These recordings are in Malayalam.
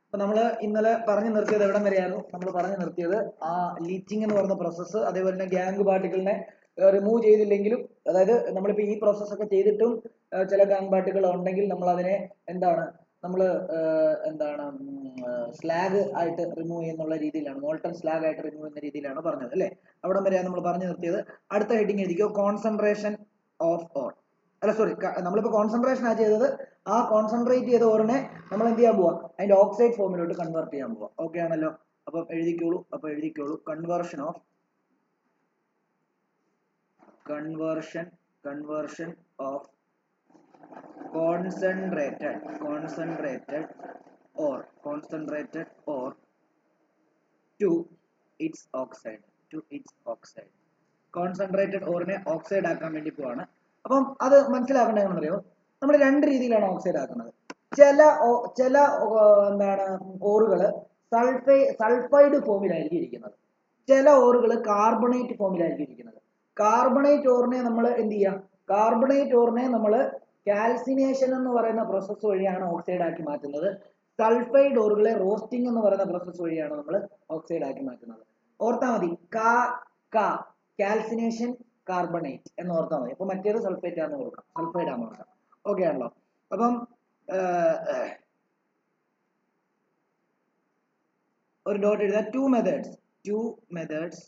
അപ്പോൾ നമ്മൾ ഇന്നലെ പറഞ്ഞു നിർത്തിയത് എവിടം വരെയായിരുന്നു? നമ്മൾ പറഞ്ഞു നിർത്തിയത് ആ ലീച്ചിങ് എന്ന് പറയുന്ന പ്രോസസ്സ്, അതേപോലെ തന്നെ ഗാംഗ് പാർട്ടിക്കിളിനെ റിമൂവ് ചെയ്തില്ലെങ്കിലും, അതായത് നമ്മളിപ്പോൾ ഈ പ്രോസസ്സ് ഒക്കെ ചെയ്തിട്ടും ചില ഗാംഗ് പാർട്ടിക്കിൾ ഉണ്ടെങ്കിൽ നമ്മൾ അതിനെ നമ്മൾ സ്ലാഗ് ആയിട്ട് റിമൂവ് ചെയ്യുന്നുള്ള രീതിയിലാണ്, മോൾട്ടൺ സ്ലാഗ് ആയിട്ട് റിമൂവ് ചെയ്യുന്ന രീതിയിലാണ് പറഞ്ഞത് അല്ലേ? അവിടം വരെയാണ് നമ്മൾ പറഞ്ഞു നിർത്തിയത്. അടുത്ത ഹെഡിങ് എഴുതിക്കോ, കോൺസെൻട്രേഷൻ ഓഫ് ഓർ. അല്ല സോറി, നമ്മളിപ്പോൾ കോൺസെൻട്രേഷൻ ആ ചെയ്തത്, ആ കോൺസെൻട്രേറ്റ് ചെയ്ത ഓറിനെ നമ്മൾ എന്ത് ചെയ്യാൻ പോവാ? അതിന്റെ ഓക്സൈഡ് ഫോമിലോട്ട് കൺവേർട്ട് ചെയ്യാൻ പോവാ. ഓക്കെ ആണല്ലോ? അപ്പം എഴുതിക്കോളൂ, conversion of concentrated ore to its oxide. Concentrated ഓറിനെ ഓക്സൈഡ് ആക്കാൻ വേണ്ടി പോവാണ്. അപ്പം അത് മനസ്സിലാക്കേണ്ടത് എങ്ങനെയാണെന്നറിയോ? നമ്മൾ രണ്ട് രീതിയിലാണ് ഓക്സൈഡ് ആക്കുന്നത്. ചില ഓറുകൾ സൾഫൈഡ് ഫോമിലായിരിക്കും ഇരിക്കുന്നത്, ചില ഓറുകൾ കാർബണേറ്റ് ഫോമിലായിരിക്കും ഇരിക്കുന്നത്. കാർബണേറ്റ് ഓറിനെ നമ്മൾ എന്ത് ചെയ്യുക? കാർബണേറ്റ് ഓറിനെ നമ്മൾ കാൽസിനേഷൻ എന്ന് പറയുന്ന പ്രോസസ്സ് വഴിയാണ് ഓക്സൈഡ് ആക്കി മാറ്റുന്നത്. സൾഫൈഡ് ഓറുകളെ റോസ്റ്റിംഗ് എന്ന് പറയുന്ന പ്രോസസ്സ് വഴിയാണ് നമ്മൾ ഓക്സൈഡ് ആക്കി മാറ്റുന്നത്. ഓർത്താൽ മതി, കാൽസിനേഷൻ, കാർബണേറ്റ് എന്ന് ഓർത്താൽ മതി. അപ്പൊ മറ്റേത് സൾഫേറ്റ് ആണെന്ന് ഓർക്കാം, സൾഫൈഡ് ആണെന്ന് ഓർക്കാം. ഓക്കെ ആണല്ലോ? അപ്പം ഒരു ഡോട്ട് എഴുതാം. two methods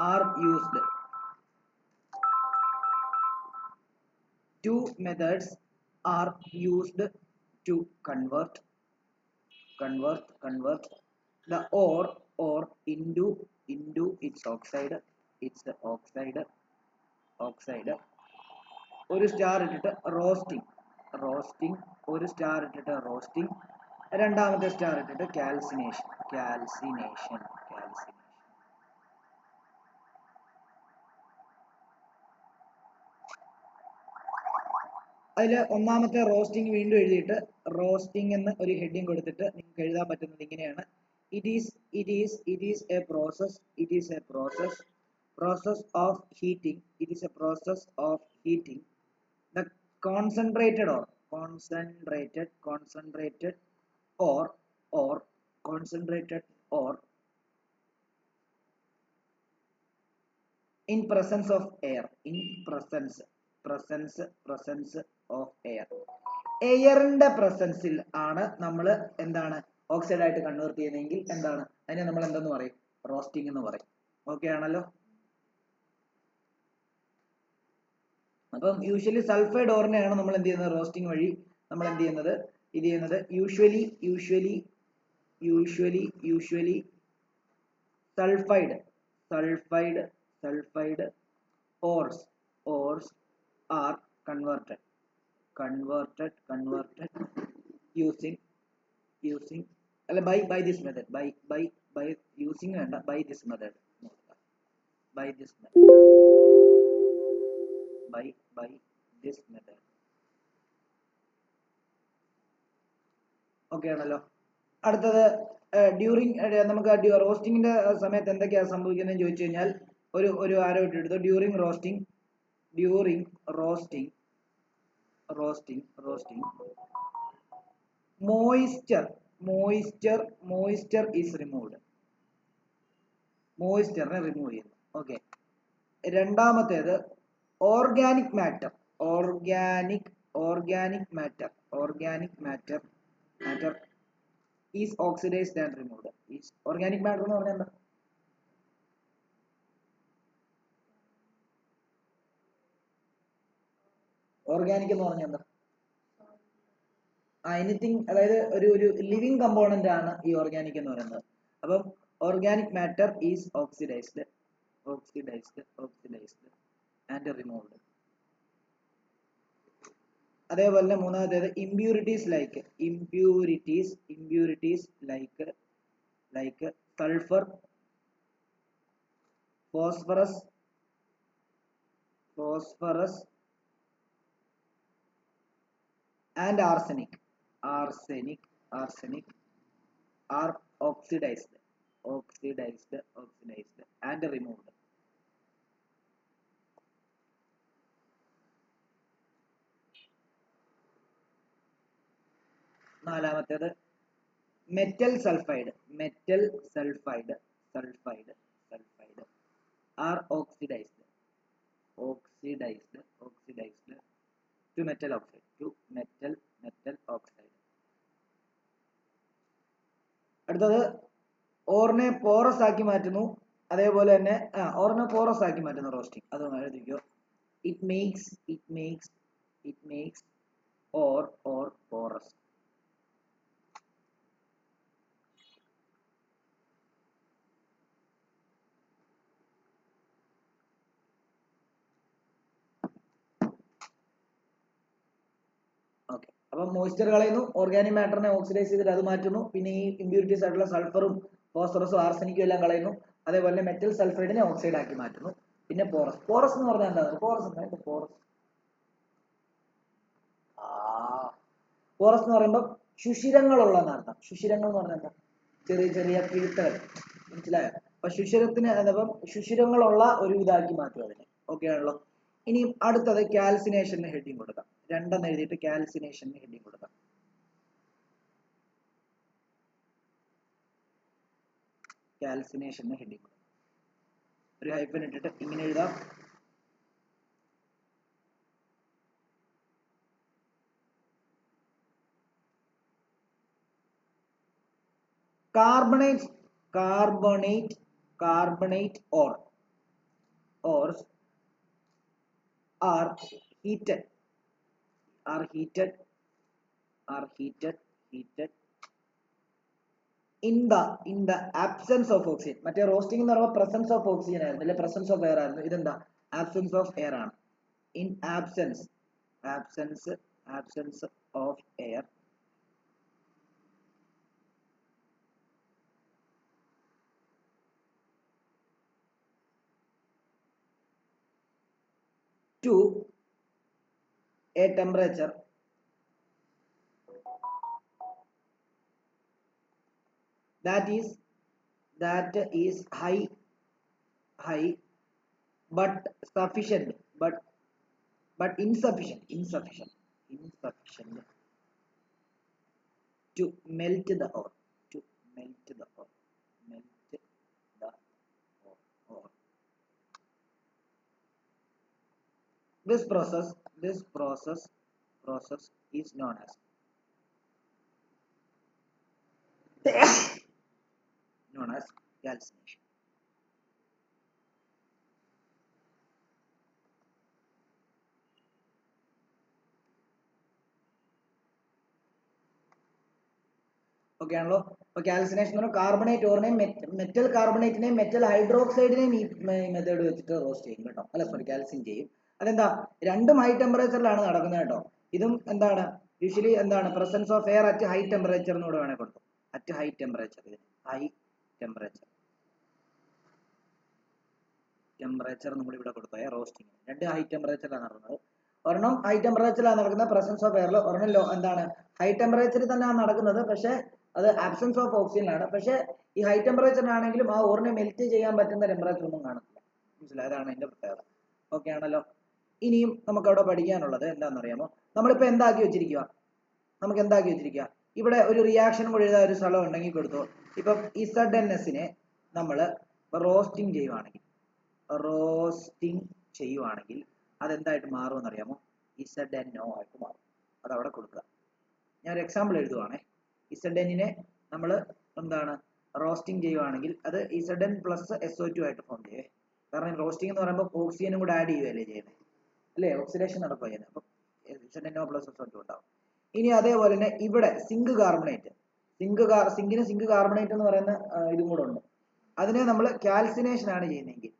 are used. Two methods are used to convert the ore into its oxide. ഒരു സ്റ്റാർ ഇട്ടിട്ട് റോസ്റ്റിംഗ്, ഒരു സ്റ്റാർ ഇട്ടിട്ട് റോസ്റ്റിംഗ്, രണ്ടാമത്തെ സ്റ്റാർ ഇട്ടിട്ട് കാൽസിനേഷൻ. അതിൽ ഒന്നാമത്തെ റോസ്റ്റിംഗ് വീണ്ടും എഴുതിയിട്ട് റോസ്റ്റിംഗ് എന്ന് ഒരു ഹെഡിങ് കൊടുത്തിട്ട് നിങ്ങൾക്ക് എഴുതാൻ പറ്റുന്നത് ഇങ്ങനെയാണ്: it is a process of heating. The concentrated ore in presence of air. എയറിന്റെ പ്രസൻസിൽ ആണ് നമ്മൾ ഓക്സൈഡ് ആയിട്ട് കൺവേർട്ട് ചെയ്യുന്നതെങ്കിൽ അതിനെ നമ്മൾ എന്തെന്ന് പറയും? റോസ്റ്റിംഗ് എന്ന് പറയും. ഓക്കെ ആണല്ലോ? അപ്പം യൂഷ്വലി സൾഫൈഡ് ഓറിനെയാണ് നമ്മൾ എന്ത് ചെയ്യുന്നത്? റോസ്റ്റിംഗ് വഴി നമ്മൾ എന്ത് ചെയ്യുന്നത്? Usually sulphide ores are converted using by this method. By using and by this method. By this method. Okay ആണല്ലോ? അടുത്തത് ഡ്യൂറിങ്, നമുക്ക് റോസ്റ്റിംഗിന്റെ സമയത്ത് എന്തൊക്കെയാണ് സംഭവിക്കുന്നതെന്ന് ചോദിച്ചു കഴിഞ്ഞാൽ ഒരു ആരോ ഇട്ടെടുത്തു. During roasting moisture is removed. മോയിസ്ചറിനെ റിമൂവ് ചെയ്യുന്നു. ഓക്കെ. രണ്ടാമത്തേത് organic matter is oxidized and removed. Organic matter എന്ന് പറഞ്ഞാൽ എന്താ? ഓർഗാനിക് എന്ന് പറഞ്ഞാൽ എന്താ? എനിത്തിങ്, അതായത് ഒരു ലിവിങ് കമ്പോണന്റ് ആണ് ഈ ഓർഗാനിക് എന്ന് പറയുന്നത്. അപ്പം organic matter is oxidised and removed. അതേപോലെ മൂന്നാമത്തേത് impurities like sulphur, phosphorus and arsenic are oxidized and removed. നാലാമത്തേത് metal sulphide. Metal sulphide sulphide sulphide are oxidised oxidised to metal oxide metal oxide. അടുത്തത് ഓറിനെ പോറസ് ആക്കി മാറ്റുന്നു. അതേപോലെ തന്നെ ഓറിനെ പോറസ് ആക്കി മാറ്റുന്നു റോസ്റ്റിംഗ്. അത് എഴുതിക്കോ. It makes ore porous. Okay, അപ്പം മോയ്സ്ചർ കളയുന്നു, ഓർഗാനിക് മാറ്ററിനെ ഓക്സിഡൈസ് ചെയ്തിട്ട് അത് മാറ്റുന്നു. പിന്നെ ഈ ഇമ്പ്യൂരിറ്റീസ് ആയിട്ടുള്ള സൾഫറും ഫോസ്ഫറസും ആർസനിക്കും എല്ലാം കളയുന്നു. അതേപോലെ മെറ്റൽ സൾഫൈഡിനെ ഓക്സൈഡ് ആക്കി മാറ്റുന്നു. പിന്നെ പോറസ് എന്ന് പറഞ്ഞാൽ എന്താണ്? പോറസ് എന്ന് പറയുമ്പോൾ സുഷിരങ്ങളുള്ള എന്നർത്ഥം. സുഷിരങ്ങൾ എന്ന് പറഞ്ഞാൽ എന്താ? ചെറിയ ചെറിയ കിഴുത്തകൾ, മനസ്സിലായോ? അപ്പൊ സുഷിരത്തിന് അതപ്പം സുഷിരങ്ങളുള്ള ഒരു ഇതാക്കി മാറ്റും അതിനെ. ഓക്കെ ആണല്ലോ. ഇനി അടുത്തത് കാൽസിനേഷന് ഹെഡിങ് കൊടുക്കാം. 2 എഴുതിയിട്ട് കാൽസിനേഷന് ഹെഡിങ് കൊടുക്കാം. കാൽസിനേഷന് ഹെഡിങ് കൊടുക്കാം. ഒരു ഹൈഫൻ ഇട്ടിട്ട് ഇങ്ങനെ എഴുതാം. carbonate ores are heated in the absence of oxygen. മറ്റേ റോസ്റ്റിംഗ് എന്ന് പറയുമ്പോൾ presence of oxygen ആയിരുന്നു, അല്ലെ presence of air ആയിരുന്നു. ഇതെന്താ? absence of air ആണ്. in absence of air to a temperature that is high but sufficient but insufficient to melt the ore. This process is known as calcination. Okay ആണല്ലോ. അപ്പൊ കാൽസിനേഷൻ എന്ന് പറഞ്ഞാൽ കാർബണേറ്റ് ഓറിനെയും മെറ്റൽ കാർബണേറ്റിനെയും മെറ്റൽ ഹൈഡ്രോക്സൈഡിനെയും ഈ മെത്തേഡ് വെച്ചിട്ട് റോസ്റ്റ് ചെയ്യും കേട്ടോ. അല്ല സോറി, കാൽസിൻ ചെയ്യും. അതെന്താ? രണ്ടും ഹൈ ടെമ്പറേച്ചറിലാണ് നടക്കുന്നത് കേട്ടോ. ഇതും എന്താണ്? യൂഷ്വലി എന്താണ്? Presence of air at high temperature എന്നൂടെ വേണേൽ കൊടുത്തു. അറ്റ് ഹൈ ടെമ്പറേച്ചർ നമ്മൾ ഇവിടെ കൊടുത്തു. റോസ്റ്റിംഗ് രണ്ട് ഹൈ ടെമ്പറേച്ചറിലാണ് നടക്കുന്നത്. ഒരെണ്ണം ഹൈ ടെമ്പറേച്ചറിലാണ് നടക്കുന്നത്, പ്രസൻസ് ഓഫ് എയറിൽ. ഒരെണ്ണം എന്താണ്? ഹൈ ടെമ്പറേച്ചറിൽ തന്നെയാണ് നടക്കുന്നത്, പക്ഷെ അത് ആബ്സെൻസ് ഓഫ് ഓക്സിജനാണ്. പക്ഷെ ഈ ഹൈ ടെമ്പറേച്ചറിനാണെങ്കിലും ആ ഓറിനെ മെൽറ്റ് ചെയ്യാൻ പറ്റുന്ന ടെമ്പറേച്ചർ ഒന്നും കാണത്തില്ല. മനസ്സിലായി? അതാണ് അതിന്റെ പ്രത്യേകത. ഓക്കെ ആണല്ലോ. ഇനിയും നമുക്ക് അവിടെ പഠിക്കാനുള്ളത് എന്താണെന്നറിയാമോ? നമ്മളിപ്പോ എന്താക്കി വെച്ചിരിക്കുക? ഇവിടെ ഒരു റിയാക്ഷൻ കൂടി എഴുതാൻ ഒരു സ്ഥലം ഉണ്ടെങ്കിൽ കൊടുത്തു. ഇപ്പം ZnSനെ നമ്മൾ റോസ്റ്റിംഗ് ചെയ്യുവാണെങ്കിൽ അതെന്തായിട്ട് മാറുമെന്നറിയാമോ? ZnO ആയിട്ട് മാറും. അതവിടെ കൊടുക്കുക. ഞാനൊരു എക്സാമ്പിൾ എഴുതുവാണേ. Zn നമ്മൾ എന്താണ് റോസ്റ്റിംഗ് ചെയ്യുവാണെങ്കിൽ അത് Zn പ്ലസ് SO2 ആയിട്ട് ഫോം ചെയ്യേ. കാരണം റോസ്റ്റിംഗ് എന്ന് പറയുമ്പോൾ ഓക്സിജനും കൂടെ ആഡ് ചെയ്യുകയല്ലേ ചെയ്യുന്നത്, അല്ലേ? ഓക്സിഡേഷൻ നടക്കുക ചെയ്യുന്നത്. അപ്പം ZnO പ്ലസ് SO2 ഉണ്ടാവും. ഇനി അതേപോലെ തന്നെ ഇവിടെ സിങ്ക് കാർബണേറ്റ് എന്ന് പറയുന്ന ഇതും കൂടെ ഉണ്ട്. അതിനെ നമ്മൾ കാൽസിനേഷൻ ആണ് ചെയ്യുന്നതെങ്കിൽ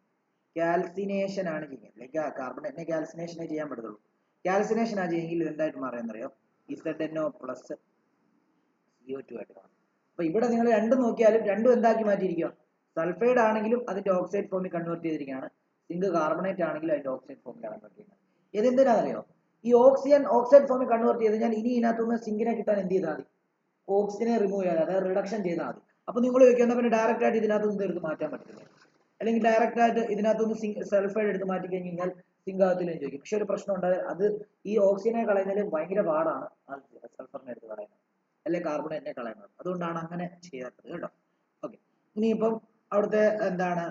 കാർബണേറ്റിനെ കാൽസിനേഷനെ ചെയ്യാൻ പറ്റത്തുള്ളൂ. കാൽസിനേഷൻ ആണ് ചെയ്യുമെങ്കിൽ ഇത് എന്തായിട്ട് മാറിയെന്നറിയോ? ZnO പ്ലസ് CO2 ആയിട്ട് മാറും. അപ്പൊ ഇവിടെ നിങ്ങൾ രണ്ടും നോക്കിയാലും രണ്ടും എന്താക്കി മാറ്റിയിരിക്കുക? സൾഫൈഡ് ആണെങ്കിലും അതിന്റെ ഓക്സൈഡ് ഫോമിൽ കൺവേർട്ട് ചെയ്തിരിക്കുകയാണ്. സിങ്ക് കാർബണേറ്റ് ആണെങ്കിലും അതിന്റെ ഓക്സൈഡ് ഫോമിലാണ് കൺവേർട്ട് ചെയ്യുന്നത്. ഇതെന്തിനാണെന്നറിയോ? ഈ ഓക്സിജൻ ഓക്സൈഡ് ഫോമിൽ കൺവേർട്ട് ചെയ്ത് ഞാൻ ഇനി ഇതിനകത്തുനിന്ന് സിങ്കിനെ കിട്ടാൻ എന്ത് ചെയ്താൽ മതി? ഓക്സിജനെ റിമൂവ് ചെയ്താൽ, അതായത് റിഡക്ഷൻ ചെയ്താൽ മതി. അപ്പൊ നിങ്ങൾ ചോദിക്കുന്ന പിന്നെ ഡയറക്റ്റ് ആയിട്ട് ഇതിനകത്തുനിന്ന് എടുത്ത് മാറ്റാൻ പറ്റില്ല, അല്ലെങ്കിൽ ഡയറക്റ്റ് ആയിട്ട് ഇതിനകത്തുനിന്ന് സൾഫൈഡ് എടുത്ത് മാറ്റി കഴിഞ്ഞാൽ സിങ്ക് ആകത്തില്ലെന്ന് ചോദിക്കും. പക്ഷെ ഒരു പ്രശ്നം ഉണ്ട്, അത് ഈ ഓക്സിജനെ കളയുന്നതിൽ ഭയങ്കര പാടാണ് സൾഫറിനെ എടുത്ത് കളയുന്നത്. അല്ലെങ്കിൽ കാർബണേറ്റിനെ കളയുന്നത്. അതുകൊണ്ടാണ് അങ്ങനെ ചെയ്യാത്തത് കേട്ടോ. ഓക്കെ, ഇനിയിപ്പം അവിടുത്തെ എന്താണ്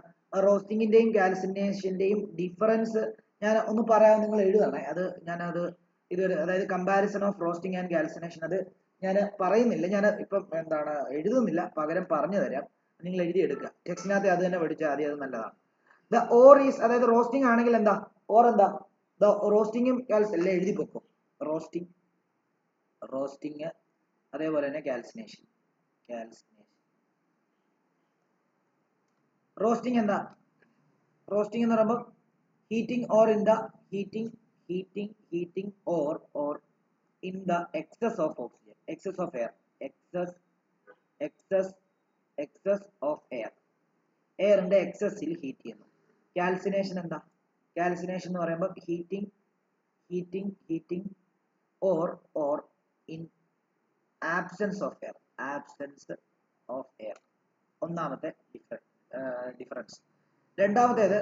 റോസ്റ്റിങ്ങിന്റെയും കാൽസിനേഷന്റെയും ഡിഫറൻസ് ഞാൻ ഒന്ന് പറയാൻ നിങ്ങൾ എഴുതണേ. അത് ഞാനത് ഇതൊരു അതായത് comparison of roasting and calcination അത് ഞാൻ പറയുന്നില്ല, ഞാൻ ഇപ്പം എന്താണ് എഴുതുന്നില്ല, പകരം പറഞ്ഞു തരാം. നിങ്ങൾ എഴുതിയെടുക്കുക, ടെക്സ്റ്റിനകത്ത് അത് തന്നെ പഠിച്ചാൽ ആദ്യം, അത് നല്ലതാണ്. ദ ഓർ ഈസ്, അതായത് റോസ്റ്റിംഗ് ആണെങ്കിൽ എന്താ ഓർ എന്താ, ദ റോസ്റ്റിംഗും എല്ലാം എഴുതി പൊക്കും. റോസ്റ്റിംഗ് അതേപോലെ തന്നെ കാൽസിനേഷൻ. റോസ്റ്റിംഗ് എന്താ, റോസ്റ്റിംഗ് എന്ന് പറയുമ്പോൾ heating ore in the heating or in the excess of oxygen, excess of air, excess of air, എയറിന്റെ എക്സസിൽ ഹീറ്റ് ചെയ്യുന്നു. കാൽസിനേഷൻ എന്താ, കാൽസിനേഷൻ എന്ന് പറയുമ്പോൾ heating ore in absence of air, ഒന്നാമത്തെ ഡിഫറൻസ്. രണ്ടാമത്തേത്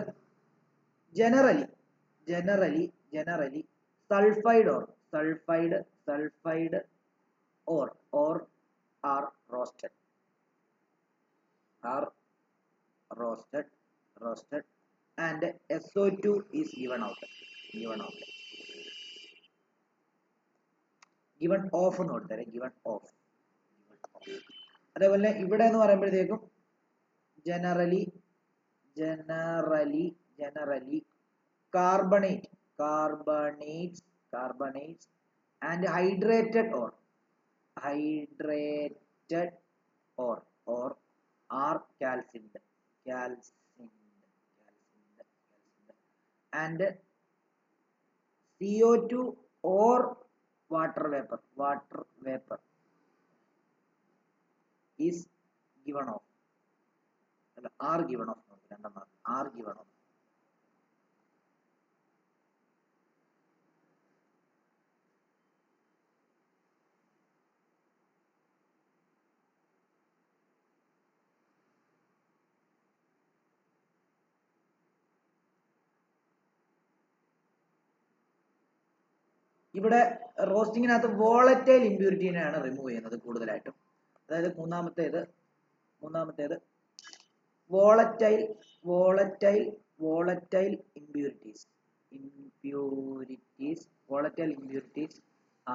generally sulphide or are roasted and SO2 is given off എന്ന് കൊടുത്തേ, given off. അതേപോലെ ഇവിടെ എന്ന് പറയുമ്പോഴത്തേക്കും generally carbonates and hydrated or are calcined and CO2 or water vapor is given off, are given off. ഇവിടെ റോസ്റ്റിങ്ങിനകത്ത് വോളറ്റൈൽ ഇമ്പ്യൂരിറ്റിനെയാണ് റിമൂവ് ചെയ്യുന്നത് കൂടുതലായിട്ടും. അതായത് മൂന്നാമത്തേത് volatile impurities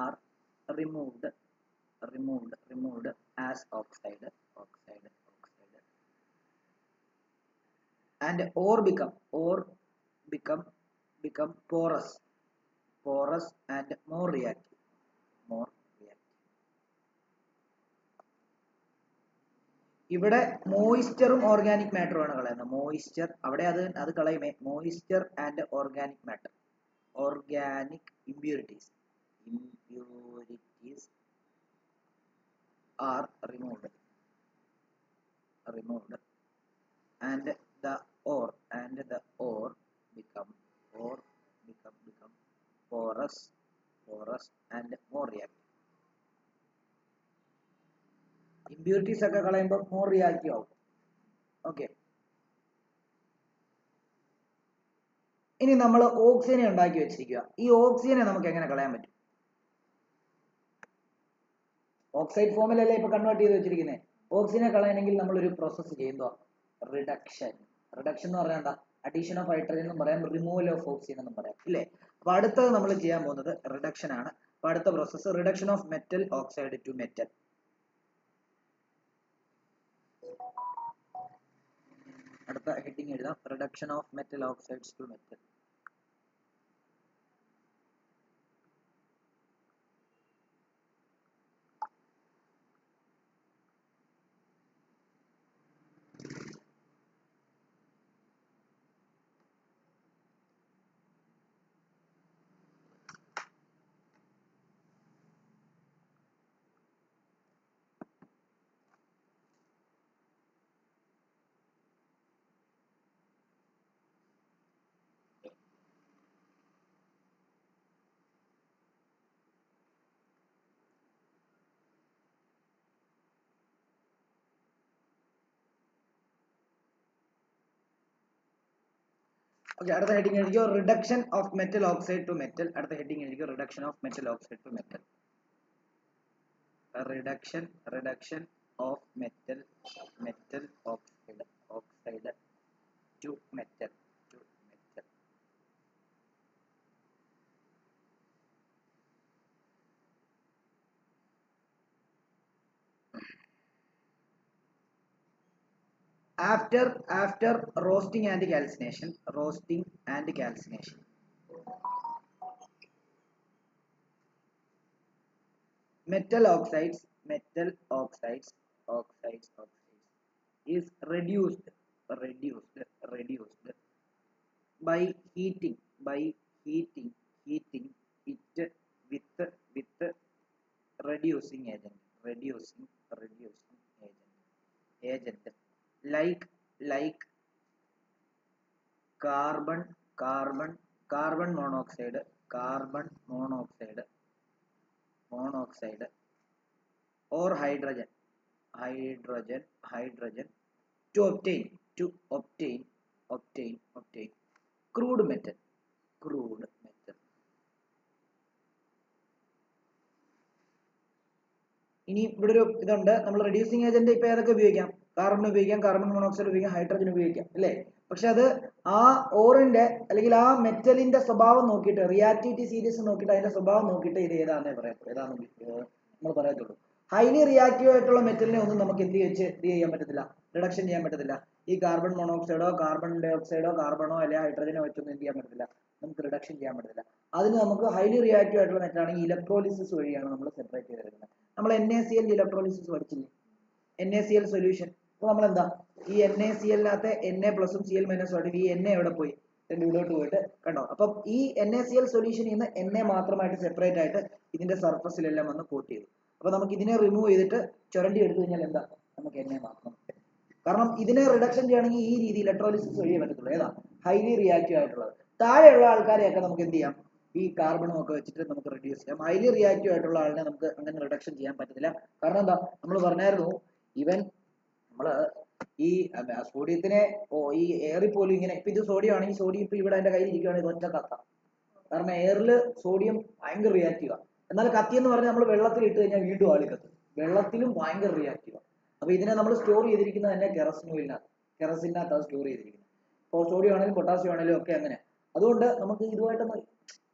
are removed as oxide and or become porous and more reactive. ഇവിടെ മോയിസ്ചറും ഓർഗാനിക് മാറ്ററും ആണ് കളയുന്നത്. മോയിസ്ചർ അവിടെ അത് കളയുമേ. Moisture and organic matter, organic impurities are removed and the ore become porous and more reactive. Impurities ഒക്കെ കളയുമ്പോൾ more reactive ആവും. ഓക്കെ, ഇനി നമ്മൾ ഓക്സിജനെ ഉണ്ടാക്കി വെച്ചിരിക്കുക. ഈ ഓക്സിജനെ നമുക്ക് എങ്ങനെ കളയാൻ പറ്റും? ഓക്സൈഡ് ഫോമിലല്ലേ ഇപ്പൊ കൺവേർട്ട് ചെയ്ത് വെച്ചിരിക്കുന്നത്. ഓക്സിജനെ കളയണമെങ്കിൽ നമ്മൾ ഒരു പ്രോസസ്സ് ചെയ്യുമ്പോൾ റിഡക്ഷൻ എന്ന് പറഞ്ഞാൽ എന്താ, അഡീഷൻ ഓഫ് ഹൈഡ്രജൻ എന്നും പറയാം, റിമൂവൽ ഓഫ് ഓക്സിജൻ എന്നും പറയാം, ഇല്ലേ? അപ്പൊ അടുത്തത് നമ്മൾ ചെയ്യാൻ പോകുന്നത് റിഡക്ഷൻ ആണ്. അപ്പൊ അടുത്ത process reduction of metal oxide to metal. അടുത്ത ഹെഡിങ് എഴുതാം, reduction of metal oxides to metal. Okay, അടുത്ത ഹെഡിങ് എഴുതിക്കോ, reduction of metal oxide to metal. അടുത്ത ഹെഡിങ് എഴുതിക്കോ, reduction of metal oxide to metal. reduction of metal oxide to metal. After roasting and calcination, metal oxides is reduced by heating it with reducing agent like carbon monoxide or hydrogen to obtain crude metal. ഇനി ഇവിടെ ഒരു ഇതുണ്ട്, നമ്മൾ റെഡ്യൂസിങ് ഏജന്റ് ഇപ്പൊ ഏതൊക്കെ ഉപയോഗിക്കാം? കാർബൺ ഉപയോഗിക്കാം, കാർബൺ മോണോക്സൈഡ് ഉപയോഗിക്കാം, ഹൈഡ്രജൻ ഉപയോഗിക്കാം അല്ലേ? പക്ഷെ അത് ആ ഓറിന്റെ അല്ലെങ്കിൽ ആ മെറ്റലിന്റെ സ്വഭാവം നോക്കിയിട്ട്, റിയാക്ടിവിറ്റി സീരീസ് നോക്കിയിട്ട്, അതിന്റെ സ്വഭാവം നോക്കിയിട്ട് ഇത് ഏതാണെന്നേ നമ്മൾ പറയത്തുള്ളൂ. ഹൈലി റിയാക്റ്റീവ് ആയിട്ടുള്ള മെറ്റലിനെ ഒന്നും നമുക്ക് എന്ത് ചെയ്യാൻ പറ്റത്തില്ല, റിഡക്ഷൻ ചെയ്യാൻ പറ്റത്തില്ല. ഈ കാർബൺ മോണോക്സൈഡോ കാർബൺ ഡൈ ഓക്സൈഡോ കാർബണോ അല്ലെങ്കിൽ ഹൈഡ്രജനോ വെച്ചൊന്നും എന്ത് ചെയ്യാൻ പറ്റത്തില്ല, നമുക്ക് റിഡക്ഷൻ ചെയ്യാൻ പറ്റത്തില്ല. അതിന് നമുക്ക് ഹൈലി റിയാക്റ്റീവ് ആയിട്ടുള്ള മെറ്റലാണെങ്കിൽ ഇലക്ട്രോളിസിസ് വഴിയാണ് നമ്മൾ സെപ്പറേറ്റ് ചെയ്തെടുക്കുന്നത്. നമ്മൾ NaCl ഇലക്ട്രോളിസിസ് പഠിച്ചില്ലേ, NaCl സൊല്യൂഷൻ. അപ്പോൾ നമ്മൾ എന്താ ഈ NaCl-നകത്തെ Na പ്ലസും Cl മൈനസും ആയിട്ട് ഈ Na എവിടെ പോയി, ഉള്ളിലോട്ട് പോയിട്ട് കണ്ടോ. അപ്പം ഈ NaCl സൊല്യൂഷനിൽ നിന്ന് Na മാത്രമായിട്ട് സെപ്പറേറ്റ് ആയിട്ട് ഇതിന്റെ സർഫസിലെല്ലാം വന്ന് കോട്ട് ചെയ്തു. അപ്പൊ നമുക്ക് ഇതിനെ റിമൂവ് ചെയ്തിട്ട് ചുരണ്ടി എടുത്തു കഴിഞ്ഞാൽ എന്താ, നമുക്ക് Na മാത്രം. കാരണം ഇതിനെ റിഡക്ഷൻ ചെയ്യണമെങ്കിൽ ഈ രീതി ഇലക്ട്രോളിസിസ് വഴിയേ പറ്റത്തുള്ളൂ. ഏതാ ഹൈലി റിയാക്റ്റീവ് ആയിട്ടുള്ളത്. താഴെയുള്ള ആൾക്കാരെയൊക്കെ നമുക്ക് എന്ത് ചെയ്യാം, ഈ കാർബണും ഒക്കെ വെച്ചിട്ട് നമുക്ക് റെഡ്യൂസ് ചെയ്യാം. ഹൈലി റിയാക്റ്റീവ് ആയിട്ടുള്ള ആളിനെ നമുക്ക് അങ്ങനെ റിഡക്ഷൻ ചെയ്യാൻ പറ്റത്തില്ല. കാരണം എന്താ, നമ്മൾ പറഞ്ഞായിരുന്നു ഈവൻ നമ്മള് ഈ സോഡിയത്തിനെ ഈ എയറിൽ പോലും ഇങ്ങനെ, ഇപ്പൊ ഇത് സോഡിയം ആണെങ്കിൽ സോഡിയം ഇപ്പൊ ഇവിടെ എന്റെ കയ്യിൽ ഇരിക്കുകയാണെങ്കിൽ ഒറ്റ കത്താം. കാരണം എയറിൽ സോഡിയം ഭയങ്കര റിയാക്റ്റീവാണ്. എന്നാൽ കത്തി എന്ന് പറഞ്ഞാൽ നമ്മൾ വെള്ളത്തിൽ ഇട്ട് കഴിഞ്ഞാൽ വീണ്ടും ആളി കത്തും. വെള്ളത്തിലും ഭയങ്കര റിയാക്റ്റീവാണ്. അപ്പൊ ഇതിനെ നമ്മൾ സ്റ്റോർ ചെയ്തിരിക്കുന്നത് തന്നെ കെറസിനകത്താണ് സ്റ്റോർ ചെയ്തിരിക്കുന്നത്. ഇപ്പോൾ സോഡിയം ആണെങ്കിലും പൊട്ടാസ്യം ആണെങ്കിലും ഒക്കെ അങ്ങനെ. അതുകൊണ്ട് നമുക്ക് ഇതുമായിട്ടൊന്ന്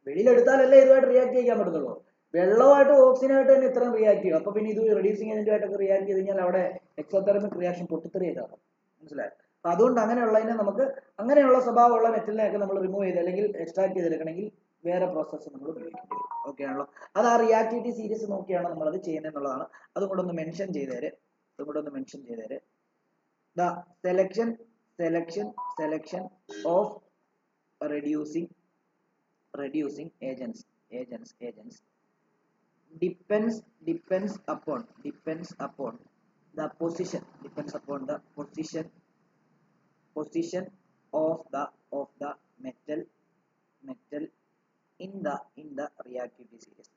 വെളിയിലെടുത്താലല്ലേ ഇതുമായിട്ട് റിയാക്ട് ചെയ്യാൻ പറ്റത്തുള്ളൂ. വെള്ളമായിട്ട് ഓക്സിജനായിട്ട് തന്നെ ഇത്രയും റിയാക്ട് ചെയ്യും. അപ്പൊ പിന്നെ ഇത് റെഡ്യൂസിങ് ഏജന്റുമായിട്ടൊക്കെ റിയാക്ട് ചെയ്ത് കഴിഞ്ഞാൽ അവിടെ എക്സോതെർമിക് റിയാക്ഷൻ പൊട്ടിത്തെറിയാക്കാം. മനസ്സിലായോ? അപ്പൊ അതുകൊണ്ട് അങ്ങനെയുള്ളതിനെ നമുക്ക് അങ്ങനെയുള്ള സ്വഭാവമുള്ള മെറ്റലിനെയൊക്കെ നമ്മൾ റിമൂവ് ചെയ്ത് അല്ലെങ്കിൽ എക്സ്ട്രാക്ട് ചെയ്തെടുക്കണമെങ്കിൽ വേറെ പ്രോസസ്സ് നമ്മൾ ഉപയോഗിക്കേണ്ടി വരും. ഓക്കെ ആണല്ലോ? അത് ആ റിയാക്ടിവിറ്റി സീരീസ് നോക്കിയാണ് നമ്മൾ അത് ചെയ്യുന്നത് എന്നുള്ളതാണ്. അതും കൂടെ ഒന്ന് mention ചെയ്തേര്. The selection of reducing agents depends upon the position of the metal in the reactivity series.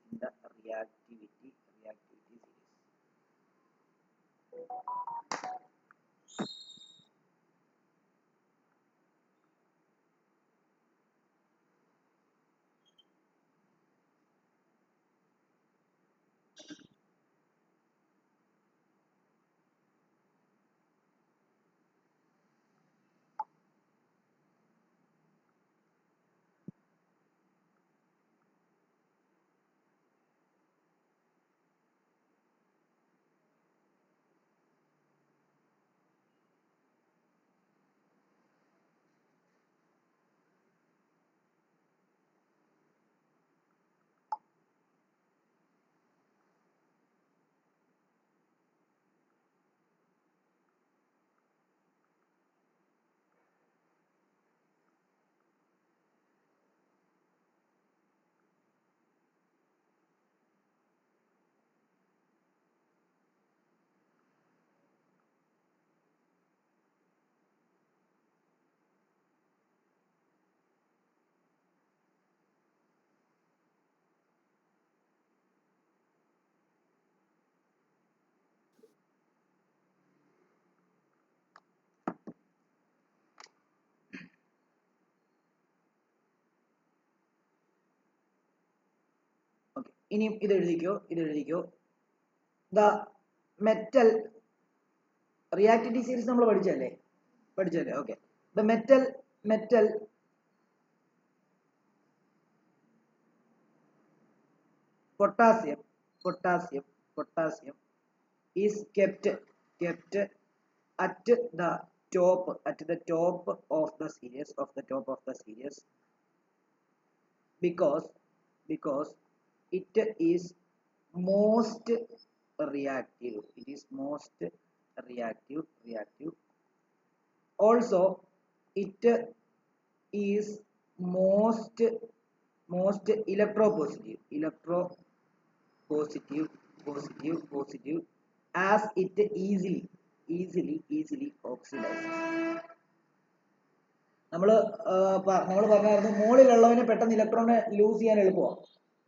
ഇനിയും ഇത് എഴുതിക്കോ. ദ മെറ്റൽ റിയാക്ടിവിറ്റി സീരീസ് നമ്മൾ പഠിച്ചല്ലേ okay. The metal potassium is kept at the top of the series because it is most reactive. Also it is most electropositive as it easily oxidizes. നമ്മൾ പറഞ്ഞായിരുന്നു മുകളിലുള്ളവനെ പെട്ടെന്ന് ഇലക്ട്രോണിനെ ലൂസ് ചെയ്യാൻ എളുപ്പമാണ്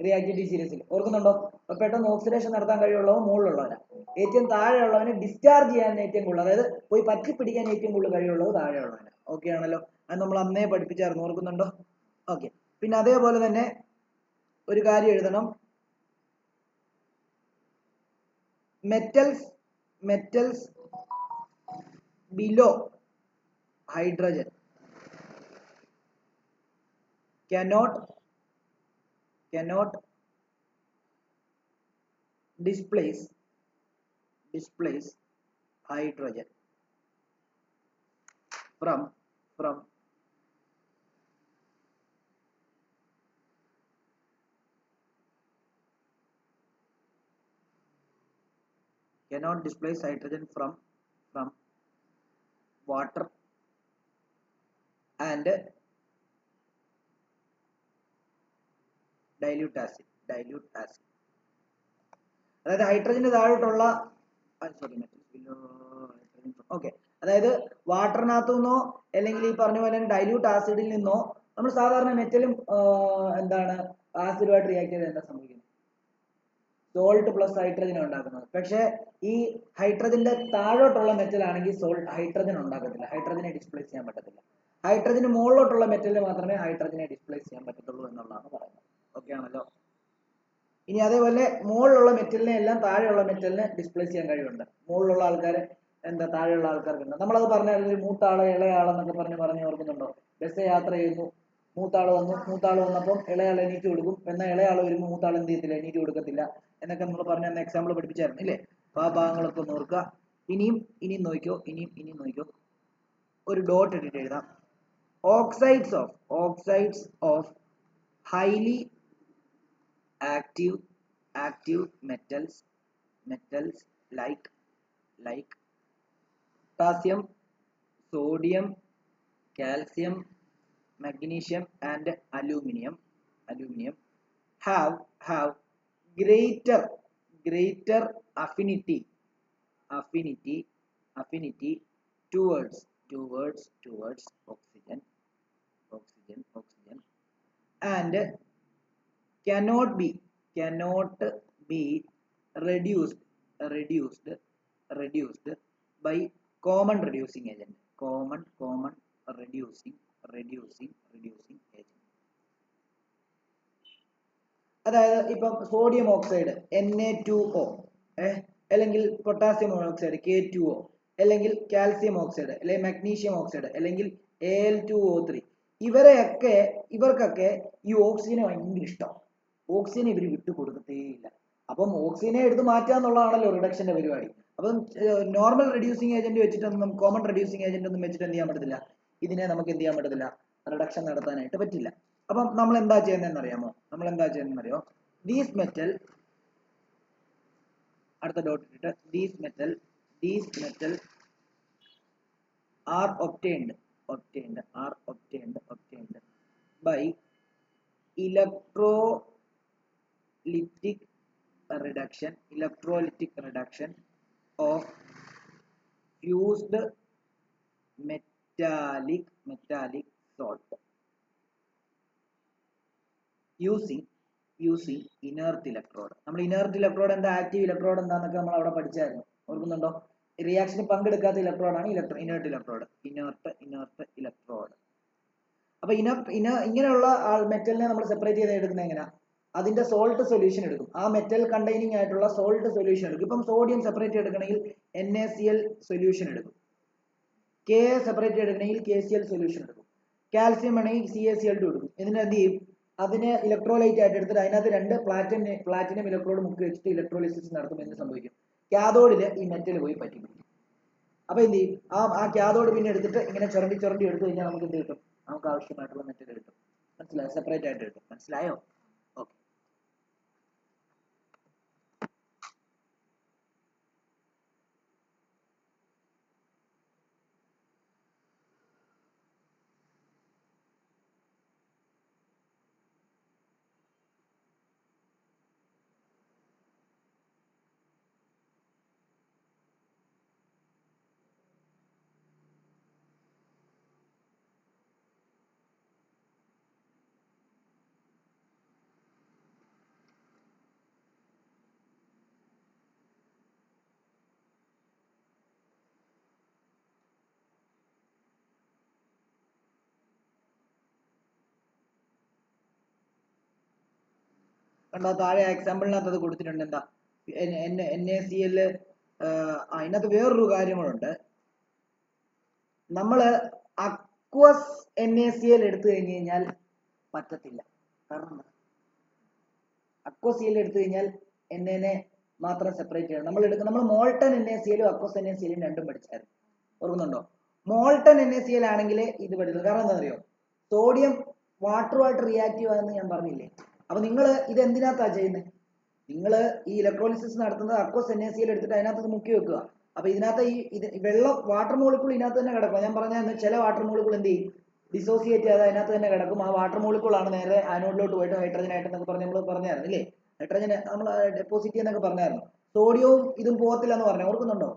റിയാക്ടിവിറ്റി സീരീസിൽ, ഓർക്കുന്നുണ്ടോ? അപ്പൊ പെട്ടെന്ന് ഓക്സിഡേഷൻ നടത്താൻ കഴിവുള്ളവൻ മുകളിലുള്ളവനാണ്. ഏറ്റവും താഴെയുള്ളവനെ ഡിസ്ചാർജ് ചെയ്യാൻ ഏറ്റവും കൂടുതൽ, അതായത് പോയി പറ്റി പിടിക്കാൻ ഏറ്റവും കൂടുതൽ കഴിവുള്ളത് താഴെയുള്ളവനാണ്. ഓക്കെ ആണല്ലോ? അത് നമ്മൾ അന്നേ പഠിപ്പിച്ചായിരുന്നു, ഓർക്കുന്നുണ്ടോ? ഓക്കെ. പിന്നെ അതേപോലെ തന്നെ ഒരു കാര്യം എഴുതണം, metals below hydrogen cannot displace hydrogen from water and dilute acid. അതായത് ഹൈഡ്രജന്റെ താഴോട്ടുള്ള ഓക്കെ, അതായത് വാട്ടറിനകത്തു നിന്നോ അല്ലെങ്കിൽ ഈ പറഞ്ഞ പോലെ ഡൈല്യൂട്ട് ആസിഡിൽ നിന്നോ നമ്മൾ സാധാരണ മെറ്റലും ആസിഡുമായിട്ട് റിയാക്ട് ചെയ്ത് എന്താ സംഭവിക്കുന്നത്? സോൾട്ട് പ്ലസ് ഹൈഡ്രജൻ ഉണ്ടാക്കുന്നത്. പക്ഷേ ഈ ഹൈഡ്രജന്റെ താഴോട്ടുള്ള മെറ്റൽ ആണെങ്കിൽ ഹൈഡ്രജൻ ഉണ്ടാക്കത്തില്ല, ഹൈഡ്രജനെ ഡിസ്പ്ലേസ് ചെയ്യാൻ പറ്റത്തില്ല. ഹൈഡ്രജന് മുകളിലോട്ടുള്ള മെറ്റലിന് മാത്രമേ ഹൈഡ്രജനെ ഡിസ്പ്ലേസ് ചെയ്യാൻ പറ്റത്തുള്ളൂ എന്നുള്ളതാണ് പറയുന്നത്. ഓക്കെ ആണല്ലോ? ഇനി അതേപോലെ മുകളിലുള്ള മെറ്റലിനെ എല്ലാം താഴെയുള്ള മെറ്റലിനെ ഡിസ്പ്ലേസ് ചെയ്യാൻ കഴിവുണ്ട്. മുകളിലുള്ള ആൾക്കാരെ താഴെയുള്ള ആൾക്കാർക്ക് ഉണ്ട്. നമ്മളത് പറഞ്ഞാൽ മൂത്താള് ഇളയാളെന്നൊക്കെ പറഞ്ഞ് ഓർക്കുന്നുണ്ടോ? ബസ് യാത്ര ചെയ്യുന്നു, മൂത്താള് വന്നപ്പം ഇളയാൾ എണീറ്റ് കൊടുക്കും, എന്നാൽ ഇളയാൾ വരുമ്പോൾ മൂത്താൾ എന്ത് ചെയ്യത്തില്ല, എണീറ്റ് കൊടുക്കത്തില്ല എന്നൊക്കെ നമ്മൾ പറഞ്ഞ എക്സാമ്പിൾ പഠിപ്പിച്ചായിരുന്നു ഇല്ലേ? അപ്പൊ ആ ഭാഗങ്ങളൊക്കെ ഒന്ന് ഓർക്കുക. ഇനിയും നോക്കിക്കോ, ഒരു ഡോട്ട് ഇട്ടിട്ട് എഴുതാം. Oxides of highly active metals like potassium, sodium, calcium, magnesium and aluminum have greater affinity towards oxygen and cannot be reduced by common reducing agent. reducing agent. അതായത് ഇപ്പം സോഡിയം ഓക്സൈഡ് Na2O അല്ലെങ്കിൽ പൊട്ടാസ്യം ഓക്സൈഡ് K2O അല്ലെങ്കിൽ കാൽസ്യം ഓക്സൈഡ് അല്ലെങ്കിൽ മഗ്നീഷ്യം ഓക്സൈഡ് അല്ലെങ്കിൽ Al2O3 ഇവർക്കൊക്കെ ഈ ഓക്സിജനെ ഭയങ്കര ഇഷ്ടം. ഓക്സിജനെ ഇവർ വിട്ടു കൊടുക്കത്തേയില്ല. അപ്പം ഓക്സിജനെ എടുത്ത് മാറ്റുക എന്നുള്ളതാണല്ലോ റിഡക്ഷന്റെ പരിപാടി. അപ്പം നോർമൽ റെഡ്യൂസിങ് ഏജന്റ് വെച്ചിട്ടൊന്നും കോമൺ റെഡ്യൂസിങ് ഏജന്റ് ഒന്നും വെച്ചിട്ട് എന്ത് ചെയ്യാൻ പറ്റത്തില്ല, ഇതിനെ നമുക്ക് എന്ത് ചെയ്യാൻ പറ്റത്തില്ല, റിഡക്ഷൻ നടത്താനായിട്ട് പറ്റില്ല. അപ്പം നമ്മൾ എന്താ ചെയ്യുന്നതെന്ന് അറിയാമോ? ദീസ് മെറ്റൽ, അടുത്ത ഡോട്ട് ഇട്ടിട്ട് these metal are obtained by electrolytic reduction of fused metallic salt using inert electrode. നമ്മൾ inert electrode എന്താ, ആക്റ്റീവ് ഇലക്ട്രോഡ് എന്താന്നൊക്കെ നമ്മൾ അവിടെ പഠിച്ചായിരുന്നു, ഓർക്കുന്നുണ്ടോ? റിയാക്ഷന് പങ്കെടുക്കാത്ത ഇലക്ട്രോഡാണ് inert electrode. അപ്പൊ ഇങ്ങനെയുള്ള മെറ്റലിനെ നമ്മൾ സെപ്പറേറ്റ് ചെയ്ത് എടുക്കുന്നത് എങ്ങനെയാ? അതിന്റെ സോൾട്ട് സൊല്യൂഷൻ എടുക്കും. ആ മെറ്റൽ കണ്ടെയ്നിങ് ആയിട്ടുള്ള സോൾട്ട് സൊല്യൂഷൻ എടുക്കും. ഇപ്പം സോഡിയം സെപ്പറേറ്റ് എടുക്കണമെങ്കിൽ NaCl സൊല്യൂഷൻ എടുക്കും. Ka സെപ്പറേറ്റ് എടുക്കണമെങ്കിൽ KCl സൊല്യൂഷൻ എടുക്കും. കാൽസ്യം ആണെങ്കിൽ CaCl2 എടുക്കും. എന്നിട്ട് എന്ത് ചെയ്യും? അതിനെ ഇലക്ട്രോലൈറ്റ് ആയിട്ട് എടുത്തിട്ട് അതിനകത്ത് 2 പ്ലാറ്റിനം ഇലക്ട്രോഡ് മുക്കി വെച്ചിട്ട് ഇലക്ട്രോളിസിസ് നടത്തും. എന്ത് സംഭവിക്കും? കാഥോഡിൽ ഈ മെറ്റൽ പോയി പറ്റി. അപ്പൊ എന്ത് ചെയ്യും? ആ കാഥോഡ് പിന്നെ എടുത്തിട്ട് ഇങ്ങനെ ചുരണ്ടി എടുത്തു കഴിഞ്ഞാൽ നമുക്ക് എന്ത് കിട്ടും? നമുക്ക് ആവശ്യമായിട്ടുള്ള മെറ്റൽ കിട്ടും. മനസ്സിലായോ? സെപ്പറേറ്റ് ആയിട്ട് കിട്ടും. മനസ്സിലായോ? ഓക്കെ. കണ്ടോ? താഴെ എക്സാമ്പിളിനകത്ത് അത് കൊടുത്തിട്ടുണ്ട്. എന്താ? NaCl. അതിനകത്ത് വേറൊരു കാര്യങ്ങളുണ്ട്. നമ്മള് അക്വസ് NaCl എടുത്തു കഴിഞ്ഞു കഴിഞ്ഞാൽ പറ്റത്തില്ല. കാരണം അക്വസ് എടുത്തു കഴിഞ്ഞാൽ Na മാത്രം സെപ്പറേറ്റ് ചെയ്യണം. നമ്മൾ മോൾട്ടൺ NaCl അക്വസ് NaCl രണ്ടും പഠിച്ചായിരുന്നു. ഓർക്കുന്നുണ്ടോ? മോൾട്ടൺ NaCl ആണെങ്കിൽ ഇത് പഠിക്കും. കാരണം എന്താ അറിയോ? സോഡിയം വാട്ടറുമായിട്ട് റിയാക്റ്റീവ് ആണെന്ന് ഞാൻ പറഞ്ഞില്ലേ? അപ്പൊ നിങ്ങൾ ഇത് എന്തിനകത്താ ചെയ്യുന്നത്? നിങ്ങൾ ഈ ഇലക്ട്രോളിസിസ് നടത്തുന്നത് അക്വസ് NaCl എടുത്തിട്ട് അതിനകത്ത് മുക്കി വെക്കുക. അപ്പൊ ഇതിനകത്ത് വെള്ളം വാട്ടർ മോളിക്കൂൾ ഇതിനകത്ത് തന്നെ കിടക്കും. ഞാൻ പറഞ്ഞാൽ ചില വാട്ടർ മോളിക്കൂൾ എന്ത് ചെയ്യും? ഡിസോസിയേറ്റ് ചെയ്ത് അതിനകത്ത് തന്നെ കിടക്കും. ആ വാട്ടർ മോളിക്കൂൾ ആണ് നേരെ ആനോഡിലോട്ട് പോയിട്ട് ഹൈഡ്രജൻ ആയിട്ട് എന്നൊക്കെ പറഞ്ഞ് നമ്മൾ പറഞ്ഞായിരുന്നു അല്ലേ? ഹൈഡ്രജൻ നമ്മൾ ഡെപ്പോസിറ്റ് ചെയ്യുന്നൊക്കെ പറഞ്ഞായിരുന്നു. സോഡിയവും ഇതും പോകത്തില്ല എന്ന് പറഞ്ഞു. ഓർക്കുന്നുണ്ടോ?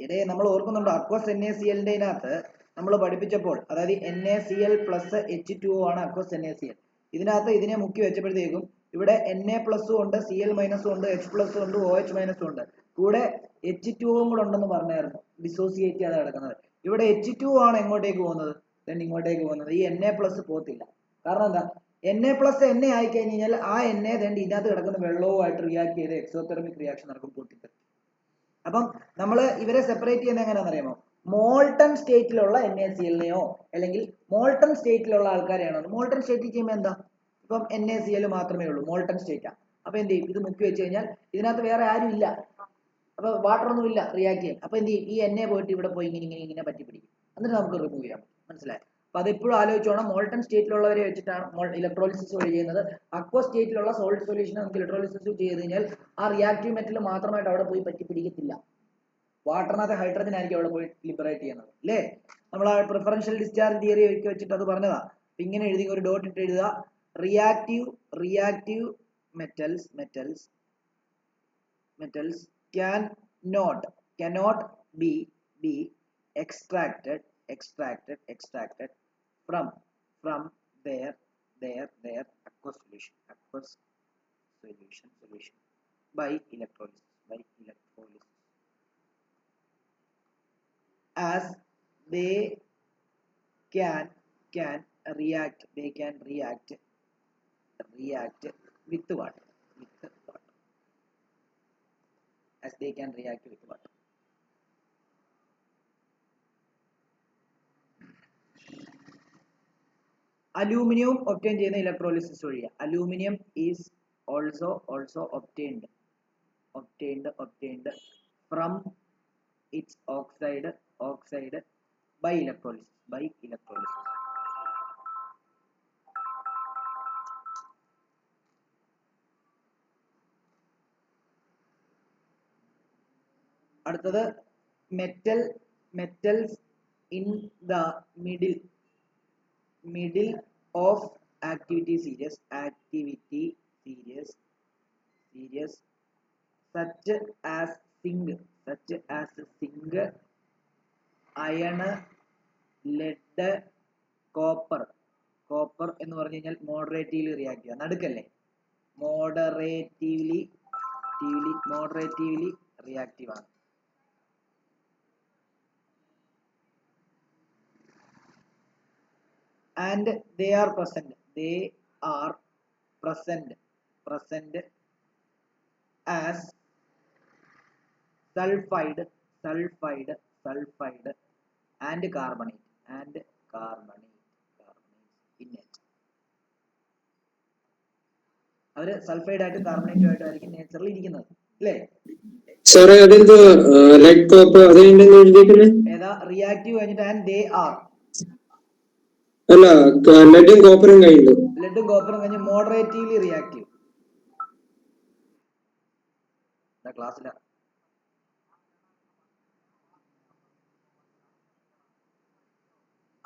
ഇതേ നമ്മൾ ഓർക്കുന്നുണ്ടോ? അക്വസ് NaClന്റെ അതിനകത്ത് നമ്മൾ പഠിപ്പിച്ചപ്പോൾ, അതായത് NaCl പ്ലസ് H2O ആണ് അക്വസ് NaCl. ഇതിനകത്ത് ഇതിനെ മുക്കി വെച്ചപ്പോഴത്തേക്കും ഇവിടെ Na പ്ലസും ഉണ്ട്, Cl മൈനസും ഉണ്ട്, H പ്ലസും ഉണ്ട്, OH മൈനസും ഉണ്ട്. കൂടെ H2O കൂടെ ഉണ്ടെന്ന് പറഞ്ഞായിരുന്നു, ഡിസോസിയേറ്റ് ചെയ്യാതെ കിടക്കുന്നത്. ഇവിടെ H2O ആണ് എങ്ങോട്ടേക്ക് പോകുന്നത്? ഇങ്ങോട്ടേക്ക് പോകുന്നത്. ഈ Na പ്ലസ് പോകത്തില്ല. കാരണം എന്താ? Na പ്ലസ് Na ആയി കഴിഞ്ഞ് കഴിഞ്ഞാൽ ആ Na ഇതിനകത്ത് കിടക്കുന്ന വെള്ളവുമായിട്ട് റിയാക്ട് ചെയ്ത് എക്സോതെർമിക് റിയാക്ഷൻ നടക്കും, പൊട്ടിത്തെറിക്കും. അപ്പം നമ്മൾ ഇവരെ സെപ്പറേറ്റ് ചെയ്യുന്നത് എങ്ങനെയാണെന്ന് അറിയാമോ? മോൾട്ടൺ സ്റ്റേറ്റിലുള്ള NaClനെയോ അല്ലെങ്കിൽ മോൾട്ടൺ സ്റ്റേറ്റിലുള്ള ആൾക്കാരെയാണോ? മോൾട്ടൺ സ്റ്റേറ്റിൽ ചെയ്യുമ്പോൾ എന്താ? ഇപ്പം NaCl മാത്രമേ ഉള്ളൂ, മോൾട്ടൺ സ്റ്റേറ്റാ. അപ്പൊ എന്ത് ചെയ്യും? ഇത് മുക്കി വെച്ച് കഴിഞ്ഞാൽ ഇതിനകത്ത് വേറെ ആരും ഇല്ല, അപ്പൊ വാട്ടർ ഒന്നും ഇല്ല റിയാക്ട് ചെയ്യാൻ. അപ്പൊ എന്ത് ചെയ്യും? ഈ Na പോയിട്ട് ഇവിടെ പോയി ഇങ്ങനെ പറ്റി പിടിക്കും. എന്നിട്ട് നമുക്ക് റിമൂവ് ചെയ്യാം. മനസ്സിലായോ? അപ്പൊ അതെപ്പോഴും ആലോചിച്ചോണം. മോൾട്ടൺ സ്റ്റേറ്റിലുള്ളവരെ വെച്ചിട്ടാണ് ഇലക്ട്രോളിസിസ് വഴി ചെയ്യുന്നത്. അക്വ സ്റ്റേറ്റിലുള്ള സോൾട്ട് സൊല്യൂഷൻ നമുക്ക് ഇലക്ട്രോളിസിസ് ചെയ്ത് കഴിഞ്ഞാൽ ആ റിയാക്റ്റീവ് മെറ്റൽ മാത്രമായിട്ട് അവിടെ പോയി പറ്റി പിടിക്കത്തില്ല. വാട്ടറിനകത്ത് ഹൈഡ്രജൻ ആയിരിക്കും അവിടെ പോയി ലിബറേറ്റ് ചെയ്യുന്നത് അല്ലേ? നമ്മൾ ആ പ്രിഫറൻഷ്യൽ ഡിസ്ചാർജ് തിയറി ഒക്കെ വെച്ചിട്ട് അത് പറഞ്ഞതാ. ഇങ്ങനെ എഴുതി ഒരു ഡോട്ട് ഇട്ട് എഴുതുക. Reactive metals cannot be extracted from their aqueous solution by electrolysis as they can react with water. As they can react with water. Aluminium obtained ചെയ്യുന്ന ഇലക്ട്രോളിസിസ് വഴിയാ. Aluminium is also obtained from its oxide by electrolysis. അടുത്തത് metals in the middle of activity series such as zinc, iron, lead, copper എന്ന് പറഞ്ഞു കഴിഞ്ഞാൽ മോഡറേറ്റീവ്ലി റിയാക്ട് ചെയ്യുക. നടുക്കല്ലേ? മോഡറേറ്റീവ്ലി റിയാക്റ്റീവ് ആണ്. And they are present present as sulfide and carbonate in nature. അവര് സൾഫൈഡ് ആയിട്ടും കാർബണേറ്റും ആയിട്ടായിരിക്കും നേച്ചറിൽ ഇരിക്കുന്നത് അല്ലേ? സാറേ അതെന്തോ റെഡ് കോപ്പർ അതെന്തെങ്കിലും എഴുതിയിരിക്കുന്നത്? ഏതാ റിയാക്റ്റീവ് കഴിഞ്ഞിട്ട് ആൻഡ് ദേ ആർ അല്ല, ലെഡും കോപ്പറും കഴിഞ്ഞു. ലെഡും കോപ്പറും കഴിഞ്ഞ് മോഡറേറ്റീവ്ലി റിയാക്റ്റീവ്. ക്ലാസ്സില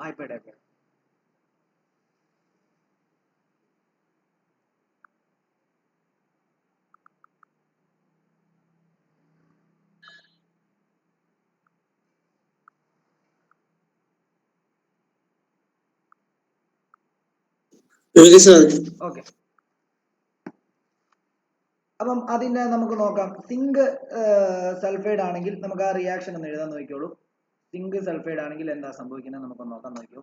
ആയിപ്പോട്ടെ. ഓക്കെ, അപ്പം അതിനെ നമുക്ക് നോക്കാം. സിങ്ക് സൾഫൈഡ് ആണെങ്കിൽ നമുക്ക് ആ റിയാക്ഷൻ ഒന്ന് എഴുതാൻ നോക്കിക്കോളൂ. സിങ്ക് സൾഫൈഡ് ആണെങ്കിൽ എന്താ സംഭവിക്കുന്നത് നമുക്കൊന്ന് നോക്കാൻ നോക്കിയോ.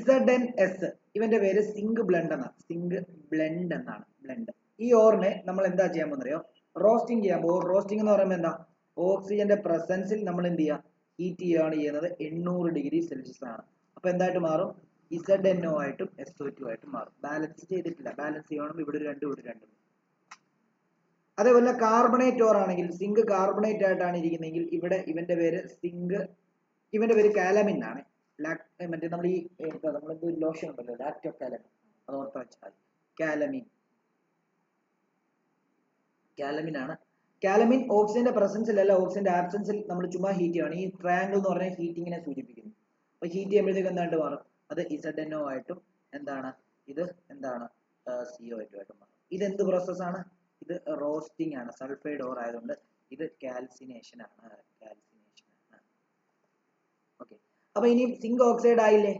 ZnS ഇവന്റെ പേര് സിങ്ക് ബ്ലെൻഡ് എന്നാണ്. സിങ്ക് ബ്ലെൻഡ് എന്നാണ്, ബ്ലെൻഡ്. ഈ ഓറിനെ നമ്മൾ എന്താ ചെയ്യാൻ പോകുന്നറിയോ? റോസ്റ്റിംഗ് ചെയ്യാൻ പോകും. റോസ്റ്റിംഗ് എന്ന് പറയുമ്പോൾ എന്താ, ഓക്സിജന്റെ പ്രസൻസിൽ നമ്മൾ എന്ത് ചെയ്യുക, ഹീറ്റ് ചെയ്യുകയാണ് ചെയ്യുന്നത്. 800 ഡിഗ്രി സെൽഷ്യസ് ആണ്. അപ്പൊ എന്തായിട്ട് മാറും? ZnO ആയിട്ടും SO2 ആയിട്ടും മാറും. ബാലൻസ് ചെയ്തിട്ടില്ല, ബാലൻസ് ചെയ്യണം. ഇവിടെ ഒരു 2 ഇവിടെ 2. അതേപോലെ കാർബണേറ്റ് ഓർ ആണെങ്കിൽ, സിങ്ക് കാർബണേറ്റ് ആയിട്ടാണ് ഇരിക്കുന്നതെങ്കിൽ ഇവിടെ ഇവന്റെ പേര് സിങ്ക്, ഇവന്റെ പേര് കാലമിൻ ആണ്. മറ്റേ നമ്മൾ ഈ നമ്മളെന്തോ ലോഷൻ ഉണ്ടല്ലോ, ലാക്ടോ കാലമിൻ, അത് ഓർത്ത് വെച്ചാൽ കാലമിൻ ആണ്. കാലമിൻ ഓക്സിജന്റെ പ്രസൻസിലല്ല, ഓക്സിജന്റെ ആബ്സെൻസിൽ നമ്മൾ ചുമ്മാ ഹീറ്റ് ചെയ്യാണ്. ഈ ട്രയാങ്കിൾ എന്ന് പറഞ്ഞാൽ ഹീറ്റിങ്ങിനെ സൂചിപ്പിക്കുന്നു. അപ്പൊ ഹീറ്റ് ചെയ്യുമ്പോഴത്തേക്ക് എന്തായിട്ട് മാറും? അത് ZnO ആയിട്ടും എന്താണ് ഇത് എന്താണ് CO2 ആയിട്ടും മാറും. ഇത് എന്ത് പ്രോസസ്സാണ്? ഇത് റോസ്റ്റിംഗ് ആണ്. സൾഫൈഡ് ഓർ ആയതുകൊണ്ട് ഇത് കാൽസിനേഷൻ ആണ്. ഓക്കെ, അപ്പൊ ഇനി സിങ്ക് ഓക്സൈഡ് ആയില്ലേ?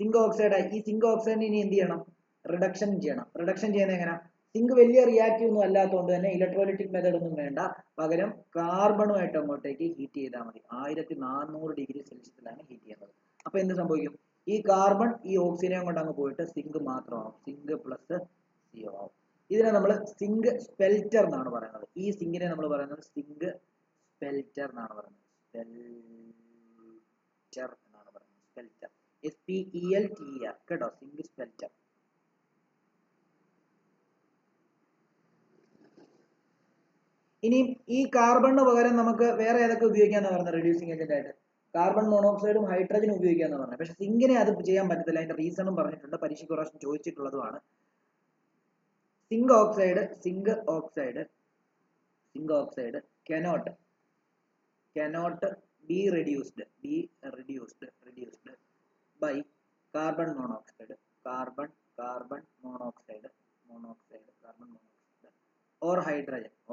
സിങ്ക് ഓക്സൈഡ് ആയി. ഈ സിങ്ക് ഓക്സൈഡിന് ഇനി എന്ത് ചെയ്യണം? റിഡക്ഷൻ ചെയ്യണം. റിഡക്ഷൻ ചെയ്യുന്നത് എങ്ങനെ? സിങ്ക് വലിയ റിയാക്റ്റീവ് ഒന്നും അല്ലാത്തതുകൊണ്ട് തന്നെ ഇലക്ട്രോലിറ്റിക് മെത്തേഡ് ഒന്നും വേണ്ട. പകരം കാർബണുമായിട്ട് അങ്ങോട്ടേക്ക് ഹീറ്റ് ചെയ്താൽ മതി. 1400 ഡിഗ്രി സെൽഷ്യസിലാണ് ഹീറ്റ് ചെയ്യുന്നത്. അപ്പൊ എന്ത് സംഭവിക്കും? ഈ കാർബൺ ഈ ഓക്സിജനെ കൊണ്ട് അങ്ങ് പോയിട്ട് സിങ്ക് മാത്രമാവും. സിങ്ക് പ്ലസ് CO ആവും. ഇതിനെ നമ്മൾ സിങ്ക് സ്പെൽറ്റർ എന്നാണ് പറയുന്നത്. ഈ സിങ്കിനെ നമ്മൾ പറയുന്നത് സിങ്ക് സ്പെൽറ്റർ എന്നാണ് പറയുന്നത്. എന്നാണ് പറയുന്നത്. സ്പെൽറ്റർ, SPELTER കേട്ടോ, സിങ്ക് സ്പെൽറ്റർ. ഇനി ഈ കാർബണിന് പകരം നമുക്ക് വേറെ ഏതൊക്കെ ഉപയോഗിക്കാന്ന് പറഞ്ഞത് റെഡ്യൂസിങ് ഏജന്റ് ആയിട്ട്? കാർബൺ മോണോക്സൈഡും ഹൈഡ്രജനും ഉപയോഗിക്കാന്ന് പറഞ്ഞത്. പക്ഷെ സിങ്കിനെ അത് ചെയ്യാൻ പറ്റത്തില്ല. അതിന്റെ റീസണും പറഞ്ഞിട്ടുണ്ട്, പരീക്ഷയ്ക്ക് പ്രാവശ്യം ചോദിച്ചിട്ടുള്ളതുമാണ്. Zinc oxide cannot be reduced by carbon monoxide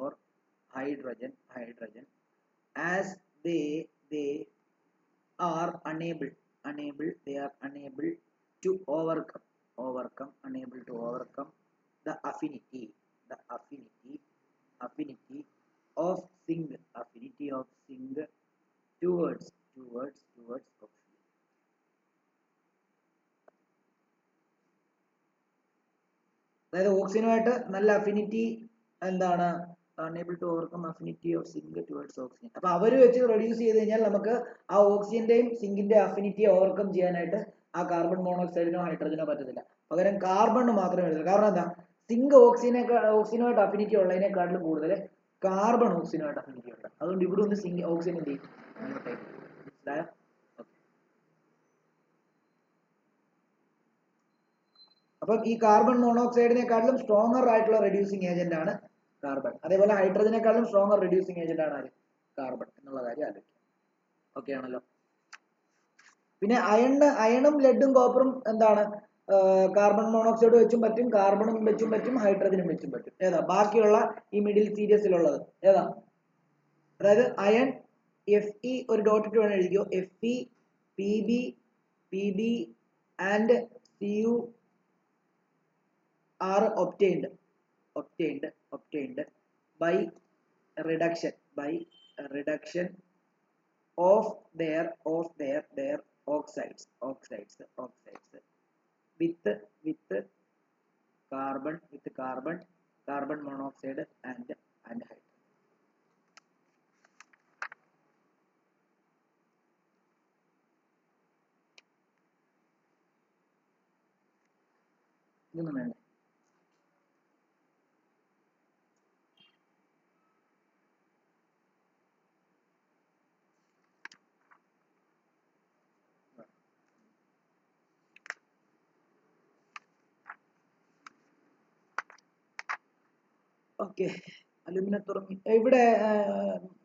or hydrogen as they are unable to overcome the affinity of zinc towards oxygen. അതായത് ഓക്സിജനുമായിട്ട് നല്ല അഫിനിറ്റി എന്താണ്, unable to overcome affinity of zinc towards oxygen. അപ്പൊ അവര് വെച്ച് റെഡ്യൂസ് ചെയ്ത് കഴിഞ്ഞാൽ നമുക്ക് ആ ഓക്സിജന്റെയും സിങ്കിന്റെ അഫിനിറ്റിയെ ഓവർകം ചെയ്യാനായിട്ട് ആ കാർബൺ മോണോക്സൈഡിനോ ഹൈഡ്രജനോ പറ്റത്തില്ല. പകരം കാർബണിന് മാത്രമേ പറ്റൂ. കാരണം എന്താ, സിങ്ക് ഓക്സിജനുമായിട്ട് അഫിനിറ്റി ഉള്ളതിനെക്കാട്ടിലും കൂടുതൽ കാർബൺ ഓക്സിജനുമായിട്ട് അഫിനിറ്റി ഉണ്ട്. അതുകൊണ്ട് ഇവിടെ ഒന്ന് സിങ്ക് ഓക്സിജൻ എന്ത് ചെയ്യും? മനസ്സിലായോ? അപ്പം ഈ കാർബൺ മോണോക്സൈഡിനെക്കാട്ടിലും സ്ട്രോങ്ങർ ആയിട്ടുള്ള റെഡ്യൂസിങ് ഏജന്റ് ആണ് കാർബൺ. അതേപോലെ ഹൈഡ്രജനെക്കാളും സ്ട്രോങ്ങർ റെഡ്യൂസിങ് ഏജന്റ് ആണ് ആര്? കാർബൺ എന്നുള്ള കാര്യം ആലോചിക്കുക. ഓക്കെ ആണല്ലോ. പിന്നെ അയണും ലെഡും കോപ്പറും എന്താണ്, കാർബൺ മോണോക്സൈഡ് വെച്ചും പറ്റും, കാർബണും വെച്ചും പറ്റും, ഹൈഡ്രജനും വെച്ചും പറ്റും. ഏതാ ബാക്കിയുള്ള ഈ മിഡിൽ സീരീസിലുള്ളത് ഏതാ? അതായത് അയൺ Fe ഒരു ഡോട്ട് ഇട്ട് വേണം എഴുതിയോ. Fe, Pb and Cu are obtained by reduction of their oxides with carbon with carbon, carbon monoxide and hydrogen. ഇതൊന്നും വേണ്ട. ഓക്കെ, അലൂമിനോതെർമി ഇവിടെ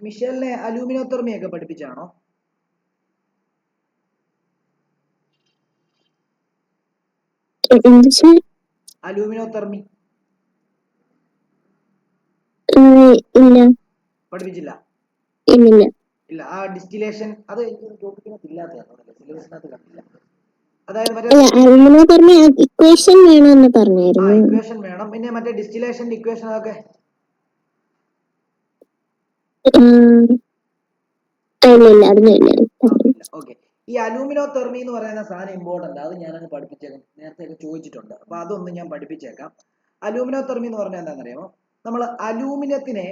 മിഷേലിനെ അലൂമിനോതെർമി ഒക്കെ പഠിപ്പിച്ചാണോ? അലൂമിനോതെർമി ഇല്ല, പഠിപ്പിച്ചില്ല. ഇല്ല. ഇല്ല, ആ ഡിസ്റ്റിലേഷൻ അത് ടോപ്പിക്കിനകത്ത് ഇല്ലാത്തതാണ്, സിലബസിനകത്ത് കണ്ടില്ല. അതായത് അലൂമിനോതെർമി ഇക്വേഷൻ വേണമെന്ന് പറഞ്ഞായിരുന്നു. ഇക്വേഷൻ വേണം, പിന്നെ മറ്റേ ഡിസ്റ്റിലേഷൻ ഇക്വേഷൻ അതൊക്കെ ഓക്കെ. ഈ അലൂമിനോതെർമി എന്ന് പറയുന്ന സാധനം ഇമ്പോർട്ടന്റ്, അത് ഞാനങ്ങ് പഠിപ്പിച്ചേക്കാം, നേരത്തെ ചോദിച്ചിട്ടുണ്ട്, അപ്പൊ അതൊന്ന് ഞാൻ പഠിപ്പിച്ചേക്കാം. അലൂമിനോതെർമി എന്ന് പറഞ്ഞാൽ എന്താണെന്നറിയാമോ? നമ്മൾ അലൂമിനിയത്തിനെ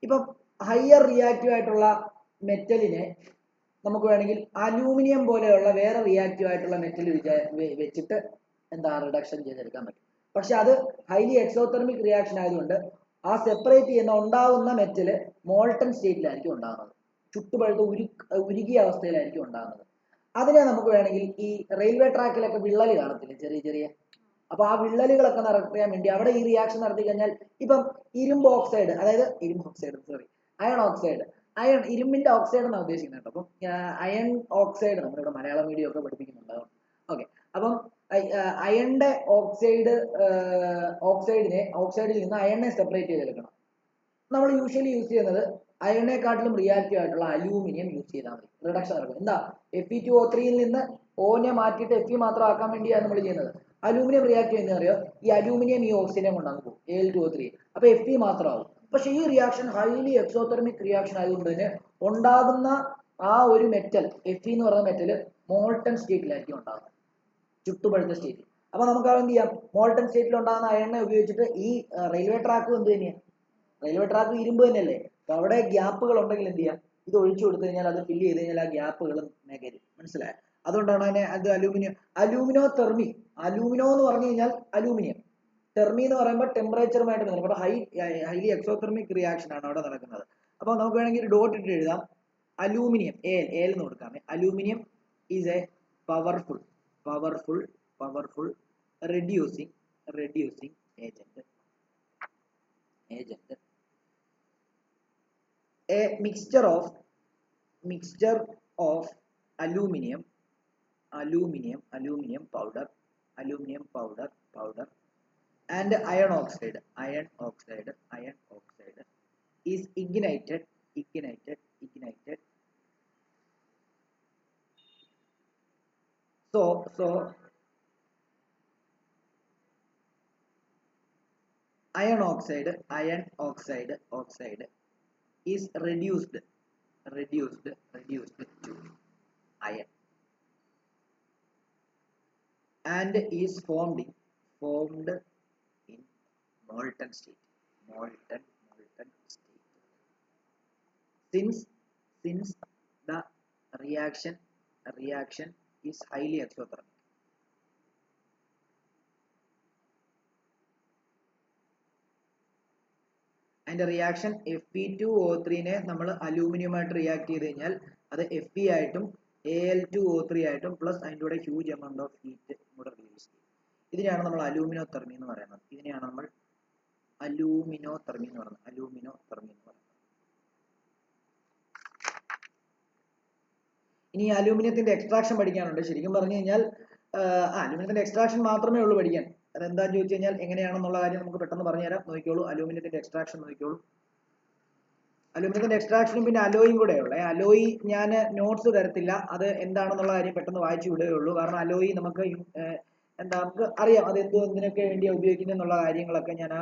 ഇപ്പം ഹയർ റിയാക്റ്റീവ് ആയിട്ടുള്ള മെറ്റലിനെ നമുക്ക് വേണമെങ്കിൽ അലൂമിനിയം പോലെയുള്ള വേറെ റിയാക്റ്റീവ് ആയിട്ടുള്ള മെറ്റൽ വെച്ചിട്ട് എന്താ റിഡക്ഷൻ ചെയ്തെടുക്കാൻ പറ്റും. പക്ഷെ അത് ഹൈലി എക്സോതെർമിക് റിയാക്ഷൻ ആയതുകൊണ്ട് ആ സെപ്പറേറ്റ് ചെയ്യുന്ന ഉണ്ടാകുന്ന മെറ്റല് മോൾട്ടൺ സ്റ്റേറ്റിലായിരിക്കും ഉണ്ടാകുന്നത്, ചുട്ടുപഴുത്ത് ഉരുകിയ അവസ്ഥയിലായിരിക്കും ഉണ്ടാകുന്നത്. അതിനെ നമുക്ക് വേണമെങ്കിൽ ഈ റെയിൽവേ ട്രാക്കിലൊക്കെ വിള്ളല് കാണത്തില്ലേ, ചെറിയ ചെറിയ, അപ്പൊ ആ വിള്ളലുകളൊക്കെ നടത്താൻ വേണ്ടി അവിടെ ഈ റിയാക്ഷൻ നടത്തി കഴിഞ്ഞാൽ ഇപ്പം ഇരുമ്പ് ഓക്സൈഡ്, അതായത് അയൺ ഓക്സൈഡ്, ഇരുമ്പിന്റെ ഓക്സൈഡ് എന്നാണ് ഉദ്ദേശിക്കുന്നത്. അപ്പം അയൺ ഓക്സൈഡ് നമ്മളിവിടെ മലയാളം മീഡിയം ഒക്കെ പഠിപ്പിക്കുന്നുണ്ടാവും. ഓക്കെ, അപ്പം അയണിന്റെ ഓക്സൈഡിൽ നിന്ന് അയണിനെ സെപ്പറേറ്റ് ചെയ്തെടുക്കണം. നമ്മൾ യൂഷ്വലി യൂസ് ചെയ്യുന്നത് അയണിനെക്കാട്ടിലും റിയാക്റ്റീവ് ആയിട്ടുള്ള അലൂമിനിയം യൂസ് ചെയ്താൽ മതി, റിഡക്ഷൻ നടക്കും. എന്താ, Fe2O3യിൽ നിന്ന് ഓനെ മാറ്റിയിട്ട് Fe മാത്രം ആക്കാൻ വേണ്ടിയാണ് നമ്മൾ ചെയ്യുന്നത്. അലൂമിനിയം റിയാക്റ്റീവ് എന്ന് അറിയോ, ഈ അലൂമിനിയം ഈ ഓക്സിജൻ കൊണ്ടാണ് പോകും Al2O3, അപ്പൊ Fe മാത്രമാവും. പക്ഷെ ഈ റിയാക്ഷൻ ഹൈലി എക്സോതെർമിക് റിയാക്ഷൻ ആയതുകൊണ്ട് തന്നെ ഉണ്ടാകുന്ന ആ ഒരു മെറ്റൽ Fe എന്ന് പറയുന്ന മെറ്റല് മോൾട്ടൺ സ്റ്റേറ്റിലായിരിക്കും ഉണ്ടാകുന്നത്, ചുട്ടുപഴുത്ത സ്റ്റേറ്റിൽ. അപ്പൊ നമുക്ക് എന്ത് ചെയ്യാം, മോൾട്ടൺ സ്റ്റേറ്റിൽ ഉണ്ടാകുന്ന അയണിനെ ഉപയോഗിച്ചിട്ട് ഈ റെയിൽവേ ട്രാക്കും എന്ത് തന്നെയാണ്, റെയിൽവേ ട്രാക്ക് ഇരുമ്പ് തന്നെയല്ലേ, അപ്പൊ അവിടെ ഗ്യാപ്പുകൾ ഉണ്ടെങ്കിൽ എന്ത് ചെയ്യാം, ഇത് ഒഴിച്ചു കൊടുത്തു കഴിഞ്ഞാൽ അത് ഫില്ല് ചെയ്ത് കഴിഞ്ഞാൽ ആ ഗ്യാപ്പുകൾ നികരും. മനസ്സിലായോ? അതുകൊണ്ടാണ് അതിനെ അത് അലൂമിനോതെർമി. അലൂമിനോ എന്ന് പറഞ്ഞു കഴിഞ്ഞാൽ അലൂമിനിയം, തെർമി എന്ന് പറയുമ്പോൾ ടെമ്പറേച്ചറുമായിട്ട് ബന്ധപ്പെട്ട ഹൈലി എക്സോതെർമിക് റിയാക്ഷൻ ആണ് അവിടെ നടക്കുന്നത്. അപ്പൊ നമുക്ക് വേണമെങ്കിൽ ഒരു ഡോട്ട് ഇട്ട് എഴുതാം, അലൂമിനിയം എൽ എന്ന് കൊടുക്കാം. Aluminium is A powerful reducing agent. A mixture of aluminium powder and iron oxide is ignited. So iron oxide is reduced to iron and is formed in molten state. Since the reaction is highly exothermic. അതിന്റെ റിയാക്ഷൻ Fe2O3 നെ നമ്മൾ അലൂമിനിയമായിട്ട് റിയാക്ട് ചെയ്ത് കഴിഞ്ഞാൽ അത് Fe ആയിട്ടും Al2O3 ആയിട്ടും പ്ലസ് അതിൻ്റെ കൂടെ ഹ്യൂജ് എമൗണ്ട് ഓഫ് ഹീറ്റ് കൂടെ റിലീസ് ചെയ്യും. ഇതിനെയാണ് നമ്മൾ അലൂമിനോതെർമി എന്ന് പറയുന്നത്. ഇനി അലൂമിനിയത്തിന്റെ എക്സ്ട്രാക്ഷൻ പഠിക്കാനുണ്ട്. ശരിക്കും പറഞ്ഞു കഴിഞ്ഞാൽ അലൂമിനിയത്തിന്റെ എക്സ്ട്രാക്ഷൻ മാത്രമേ ഉള്ളൂ പഠിക്കാൻ. അതെന്താന്ന് ചോദിച്ചു കഴിഞ്ഞാൽ എങ്ങനെയാണെന്നുള്ള കാര്യം നമുക്ക് പെട്ടെന്ന് പറഞ്ഞുതരാം. നോക്കിക്കോളൂ, അലൂമിനിയത്തിന്റെ എക്സ്ട്രാക്ഷൻ നോക്കിക്കോളൂ. അലൂമിനിയത്തിന്റെ എക്സ്ട്രാക്ഷനും പിന്നെ അലോയും കൂടെ ഉള്ളേ. അലോയി ഞാൻ നോട്ട്സ് തരത്തില്ല, അത് എന്താണെന്നുള്ള കാര്യം പെട്ടെന്ന് വായിച്ചു വിടുകയുള്ളൂ. കാരണം അലോയി നമുക്ക് നമുക്ക് അറിയാം അത് എന്തിനൊക്കെ വേണ്ടിയാണ് ഉപയോഗിക്കുന്നത് എന്നുള്ള കാര്യങ്ങളൊക്കെ ഞാൻ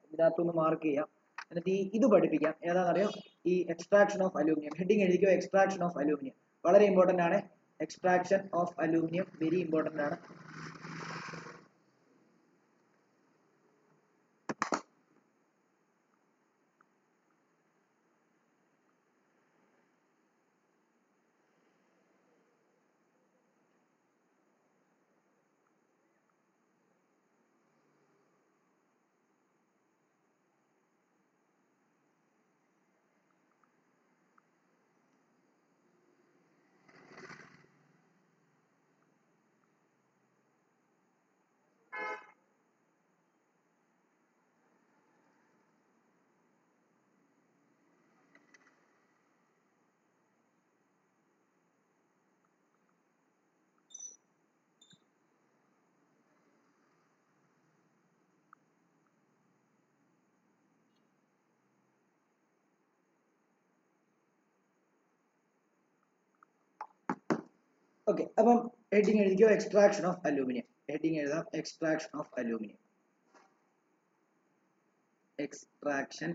ഇതിനകത്തൊന്ന് മാർക്ക് ചെയ്യാം. എന്നിട്ട് ഇത് പഠിപ്പിക്കാം. ഏതാണെന്നറിയോ, ഈ എക്സ്ട്രാക്ഷൻ ഓഫ് അലൂമിനിയം. ഹെഡിങ് എഴുതിക്കോ, എക്സ്ട്രാക്ഷൻ ഓഫ് അലൂമിനിയം. വളരെ ഇമ്പോർട്ടന്റ് ആണ്. Extraction of aluminium very important ആണ്. ഓക്കെ, അപ്പം ഹെഡിങ് എഴുതിക്കോ, എക്സ്ട്രാക്ഷൻ ഓഫ് അലൂമിനിയം. ഹെഡിങ് എഴുതാം, extraction of aluminium. Extraction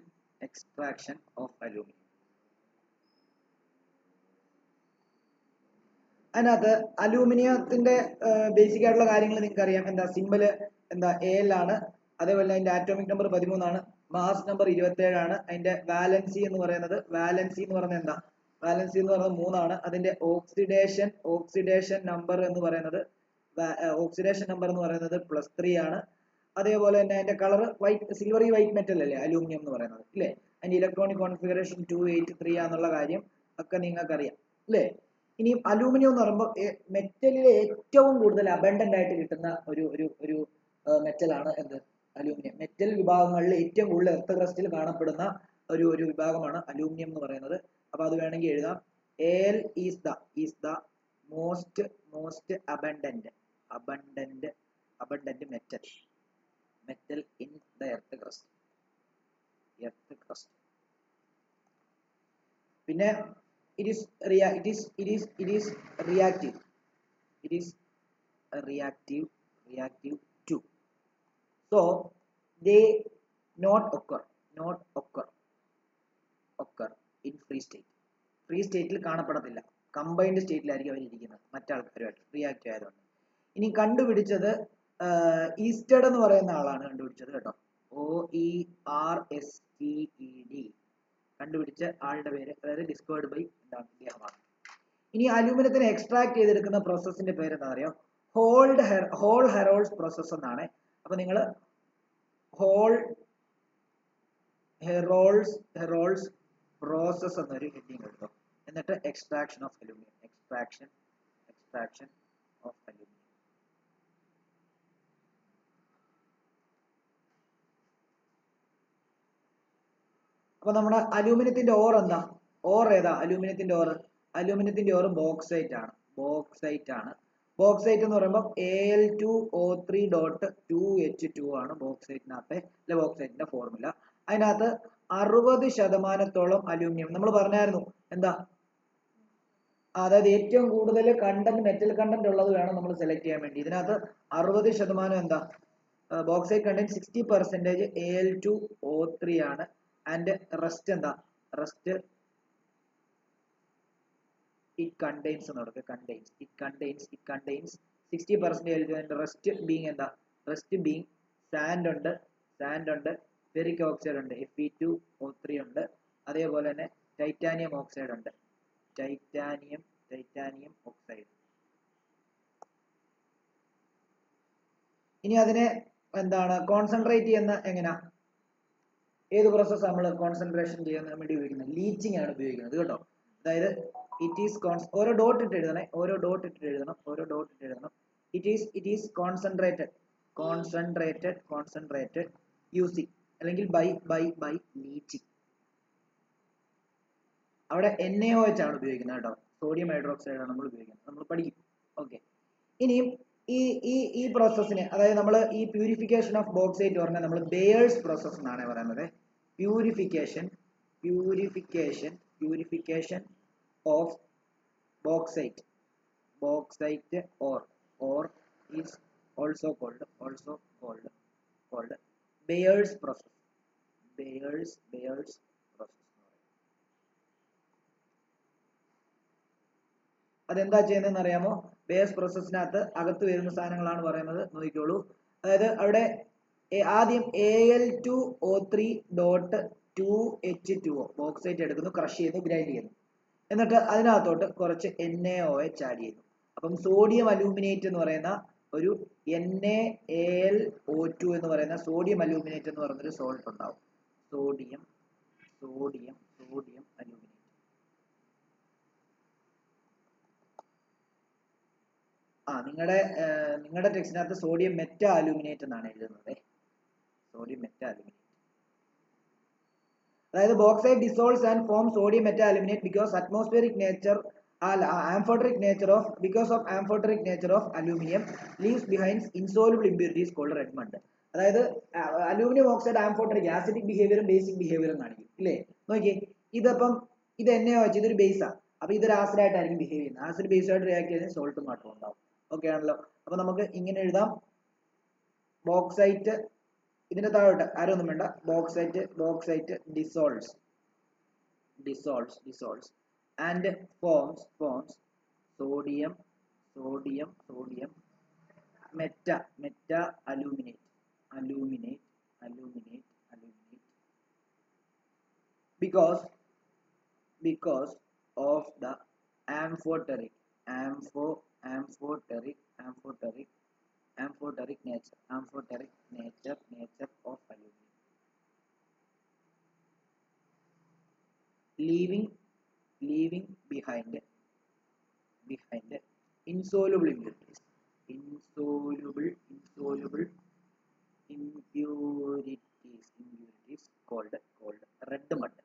of aluminium. അതിനകത്ത് അലൂമിനിയത്തിന്റെ ബേസിക് ആയിട്ടുള്ള കാര്യങ്ങൾ നിങ്ങൾക്ക് അറിയാം. എന്താ സിമ്പിള്, എന്താ AL ആണ്. അതേപോലെ അതിന്റെ ആറ്റോമിക് നമ്പർ 13 ആണ്, മാസ് നമ്പർ 27 ആണ്. അതിന്റെ വാലൻസി എന്ന് പറയുന്നത് എന്താ, വാലൻസി എന്ന് പറയുന്നത് 3 ആണ്. അതിന്റെ ഓക്സിഡേഷൻ നമ്പർ എന്ന് പറയുന്നത് +3 ആണ്. അതേപോലെ തന്നെ അതിന്റെ colour white, silvery white metal അല്ലേ അലൂമിനിയം എന്ന് പറയുന്നത്, ഇല്ലേ? അതിന്റെ ഇലക്ട്രോണിക് കോൺഫിഗറേഷൻ 283 ആണെന്നുള്ള കാര്യം ഒക്കെ നിങ്ങൾക്ക് അറിയാം, അല്ലേ? ഇനി അലൂമിനിയം എന്ന് പറയുമ്പോൾ മെറ്റലിലെ ഏറ്റവും കൂടുതൽ അബണ്ടന്റ് ആയിട്ട് കിട്ടുന്ന ഒരു മെറ്റലാണ് എന്ത്, അലൂമിനിയം. മെറ്റൽ വിഭാഗങ്ങളിൽ ഏറ്റവും കൂടുതൽ എർത്ത് ക്രസ്റ്റിൽ കാണപ്പെടുന്ന ഒരു വിഭാഗമാണ് അലൂമിനിയം എന്ന് പറയുന്നത്. അപ്പൊ അത് വേണമെങ്കിൽ എഴുതാം, AL is the most abundant metal in the earth crust. പിന്നെ it is reactive too, so they not occur in free stateൽ കാണപ്പെടത്തില്ല, കമ്പൈൻഡ് സ്റ്റേറ്റിലായിരിക്കും അവർ ഇരിക്കുന്നത് മറ്റാൾക്കാരുമായിട്ട്, റിയാക്റ്റീവ് ആയതുകൊണ്ട്. ഇനി കണ്ടുപിടിച്ചത് ഈസ്റ്റഡ് എന്ന് പറയുന്ന ആളാണ് കണ്ടുപിടിച്ചത് കേട്ടോ, OERSTED, കണ്ടുപിടിച്ച ആളുടെ പേര്, അതായത് ഡിസ്കവേർഡ് ബൈ ഇദ്ദേഹമാണ്. ഇനി അലൂമിനിയത്തിനെ എക്സ്ട്രാക്ട് ചെയ്തെടുക്കുന്ന പ്രോസസ്സിന്റെ പേര് എന്താ അറിയോ, ഹോൾ ഹെറോൾഡ്സ് പ്രോസസ് എന്നാണ്. അപ്പൊ നിങ്ങൾ ഹോൾ ഹെറോൾഡ്സ് പ്രോസസ് എന്നൊരു ഹെഡിങ് എടുത്തോ. എന്നിട്ട് എക്സ്ട്രാക്ഷൻ ഓഫ് അലൂമിനിയം. അപ്പൊ നമ്മുടെ അലൂമിനിയത്തിന്റെ ഓർ എന്താ, ഏതാ അലൂമിനിയത്തിന്റെ ഓർ ബോക്സൈറ്റ് ആണ്. ബോക്സൈറ്റ് എന്ന് പറയുമ്പോൾ Al2O3.2H2 ആണ് ബോക്സൈറ്റിനകത്തെ, അല്ലെ ബോക്സൈറ്റിന്റെ ഫോർമുല. അതിനകത്ത് 60% അലൂമിനിയം നമ്മൾ പറഞ്ഞായിരുന്നു, എന്താ, അതായത് ഏറ്റവും കൂടുതൽ മെറ്റൽ കണ്ടന്റ് ഉള്ളത് വേണം നമ്മൾ സെലക്ട് ചെയ്യാൻ വേണ്ടി. ഇതിനകത്ത് 60% എന്താ, ബോക്സൈറ്റ് കണ്ടന്റ് 60% Al2O3 ആണ്. ആൻഡ് റെസ്റ്റ് എന്താ, it contains 60% Al2 rest being എന്താ, സാൻഡ് ഉണ്ട്, ഫെറിക് ഓക്സൈഡ് ഉണ്ട്, Fe2O3 ഉണ്ട്. അതേപോലെ തന്നെ ടൈറ്റാനിയം ഓക്സൈഡ് ഉണ്ട്, ടൈറ്റാനിയം ഓക്സൈഡ്. ഇനി അതിനെ എന്താണ് കോൺസെൻട്രേറ്റ് ചെയ്യുന്ന എങ്ങനെയാ, ഏത് പ്രോസസ് നമ്മൾ കോൺസെൻട്രേഷൻ ചെയ്യാൻ വേണ്ടി ഉപയോഗിക്കുന്നത്, ലീച്ചിങ് ആണ് ഉപയോഗിക്കുന്നത് കേട്ടോ. അതായത് ഇറ്റ് ഈസ് ഓരോ ഡോട്ട് ഇട്ട് എഴുതണം. ഇറ്റ് ഈസ് കോൺസെൻട്രേറ്റഡ് യൂസിങ്, അല്ലെങ്കിൽ ബൈ ലീച്ചിങ്. അവിടെ NaOH ആണ് ഉപയോഗിക്കുന്നത് കേട്ടോ, സോഡിയം ഹൈഡ്രോക്സൈഡ് ആണ് നമ്മൾ ഉപയോഗിക്കുന്നത്, നമ്മൾ പഠിക്കും. ഓക്കെ, ഇനിയും ഈ പ്രോസസ്സിനെ, അതായത് നമ്മൾ ഈ പ്യൂരിഫിക്കേഷൻ ഓഫ് ബോക്സൈറ്റ് പറഞ്ഞാൽ നമ്മൾ ബെയേഴ്സ് പ്രോസസ് എന്നാണ് പറയുന്നത്. Purification of bauxite or is also called Bayer's process. അതെന്താ ചെയ്യുന്നതെന്ന് അറിയാമോ? ബേസ് പ്രോസസ്സിനകത്ത് അകത്ത് വരുന്ന സാധനങ്ങളാണ് പറയുന്നത്, നോക്കിക്കോളൂ. അതായത് അവിടെ ആദ്യം Al2O3.2H2O ബോക്സൈറ്റ് എടുക്കുന്നു, ക്രഷ് ചെയ്യുന്നു, ഗ്രൈൻഡ് ചെയ്യുന്നു. എന്നിട്ട് അതിനകത്തോട്ട് കുറച്ച് NaOH ആഡ് ചെയ്യുന്നു. അപ്പം സോഡിയം അലൂമിനേറ്റ് എന്ന് പറയുന്ന ഒരു NaAlO2 എന്ന് പറയുന്ന സോഡിയം അലൂമിനേറ്റ് എന്ന് പറയുന്നൊരു സോൾട്ട് ഉണ്ടാവും. Sodium aluminate. നിങ്ങളുടെ ടെക്സ്റ്റിനകത്ത് സോഡിയം മെറ്റാ അലൂമിനേറ്റ് എന്നാണ് എഴുതുന്നത്. Sodium meta aluminate. അതായത് bauxite dissolves and forms sodium meta-aluminate because of amphoteric nature of aluminum leaves behind insoluble impurities called red mud. അതായത് അലൂമിനിയം ഓക്സൈഡ് ആംഫോട്ടറിക്, ആസിഡിക് ബിഹേവിയറും ബേസിക് ബിഹേവിയറും കാണിക്കും, ഇല്ലേ? നോക്കിയേ, ഇത് NaOH, ഇതൊരു ബേസാ. അപ്പൊ ഇതൊരു ആസിഡ് ആയിട്ടായിരിക്കും ബിഹേവ് ചെയ്യുന്നത്. ആസിഡ് ബേസ് ആയിട്ട് റിയാക്ട് ചെയ്യുന്നത് സോൾട്ട് മാത്രം ഉണ്ടാവും. ഓക്കെ ആണല്ലോ. അപ്പൊ നമുക്ക് ഇങ്ങനെ എഴുതാം, ബോക്സൈറ്റ് ഇതിന്റെ താഴോട്ട് ആരും ഒന്നും വേണ്ട, bauxite dissolves and forms sodium meta aluminate because of the amphoteric nature of aluminum, leaving behind insoluble impurities called red mud.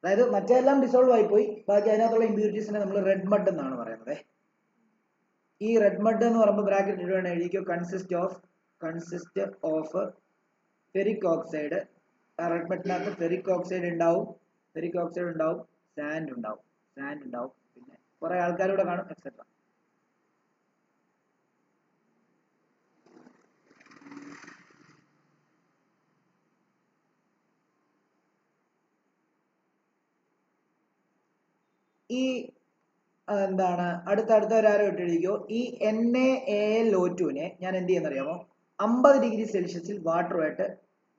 അതായത് മറ്റെല്ലാം ഡിസോൾവ് ആയി പോയി, ബാക്കി അതിനകത്തുള്ള ഇമ്പ്യൂരിറ്റീസിനെ നമ്മൾ റെഡ് മഡ് എന്നാണ് പറയുന്നത്. ഈ റെഡ് മഡ് എന്ന് പറയുമ്പോൾ ബ്രാക്കറ്റ് ഇടുകയാണ്, എഴുതിക്കോ, consist of ferric oxide. Red മഡിനകത്ത് ഫെറിക് ഓക്സൈഡ് ഉണ്ടാവും, സാൻഡ് ഉണ്ടാവും, പിന്നെ കുറെ ആൾക്കാരൂടെ കാണും, എക്സെട്ര. ഈ എന്താണ് അടുത്ത ഒരാരോ ഇട്ട് എഴുതിക്കോ, ഈ NaAlO2 ഞാൻ എന്ത് ചെയ്യുന്നറിയാമോ, 50 ഡിഗ്രി സെൽഷ്യസിൽ വാട്ടറുമായിട്ട്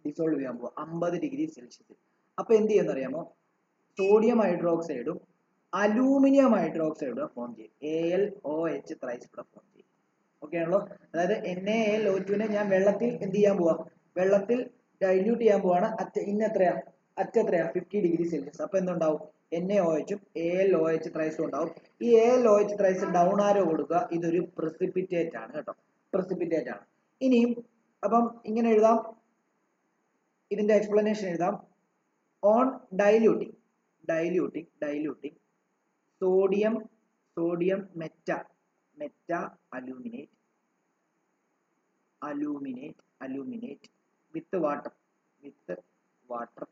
ഡിസോൾവ് ചെയ്യാൻ പോവാം, 50 ഡിഗ്രി സെൽഷ്യസിൽ. അപ്പൊ എന്ത് ചെയ്യുന്നറിയാമോ, സോഡിയം ഹൈഡ്രോക്സൈഡും അലൂമിനിയം ഹൈഡ്രോക്സൈഡും ഫോം ചെയ്യും, AlOH ത്രൈസ് കൂടെ ഫോം ചെയ്യും. ഓക്കെ ആണല്ലോ. അതായത് NaAlO2 ഞാൻ വെള്ളത്തിൽ എന്ത് ചെയ്യാൻ പോവാ, വെള്ളത്തിൽ ഡൈല്യൂട്ട് ചെയ്യാൻ പോവാണ്. അറ്റെത്രയാ 50 ഡിഗ്രി സെൽഷ്യസ്. അപ്പൊ എന്തുണ്ടാവും, NaOH ഉം AlOH ത്രൈസും ഉണ്ടാവും. ഈ AlOH ത്രൈസ് ഡൗൺ ആരോ കൊടുക്കുക, ഇതൊരു പ്രസിപ്പിറ്റേറ്റ് ആണ് കേട്ടോ, പ്രസിപ്പിറ്റേറ്റ് ആണ്. ഇനിയും അപ്പം ഇങ്ങനെ എഴുതാം, ഇതിന്റെ എക്സ്പ്ലനേഷൻ എഴുതാം. On diluting sodium meta aluminate with water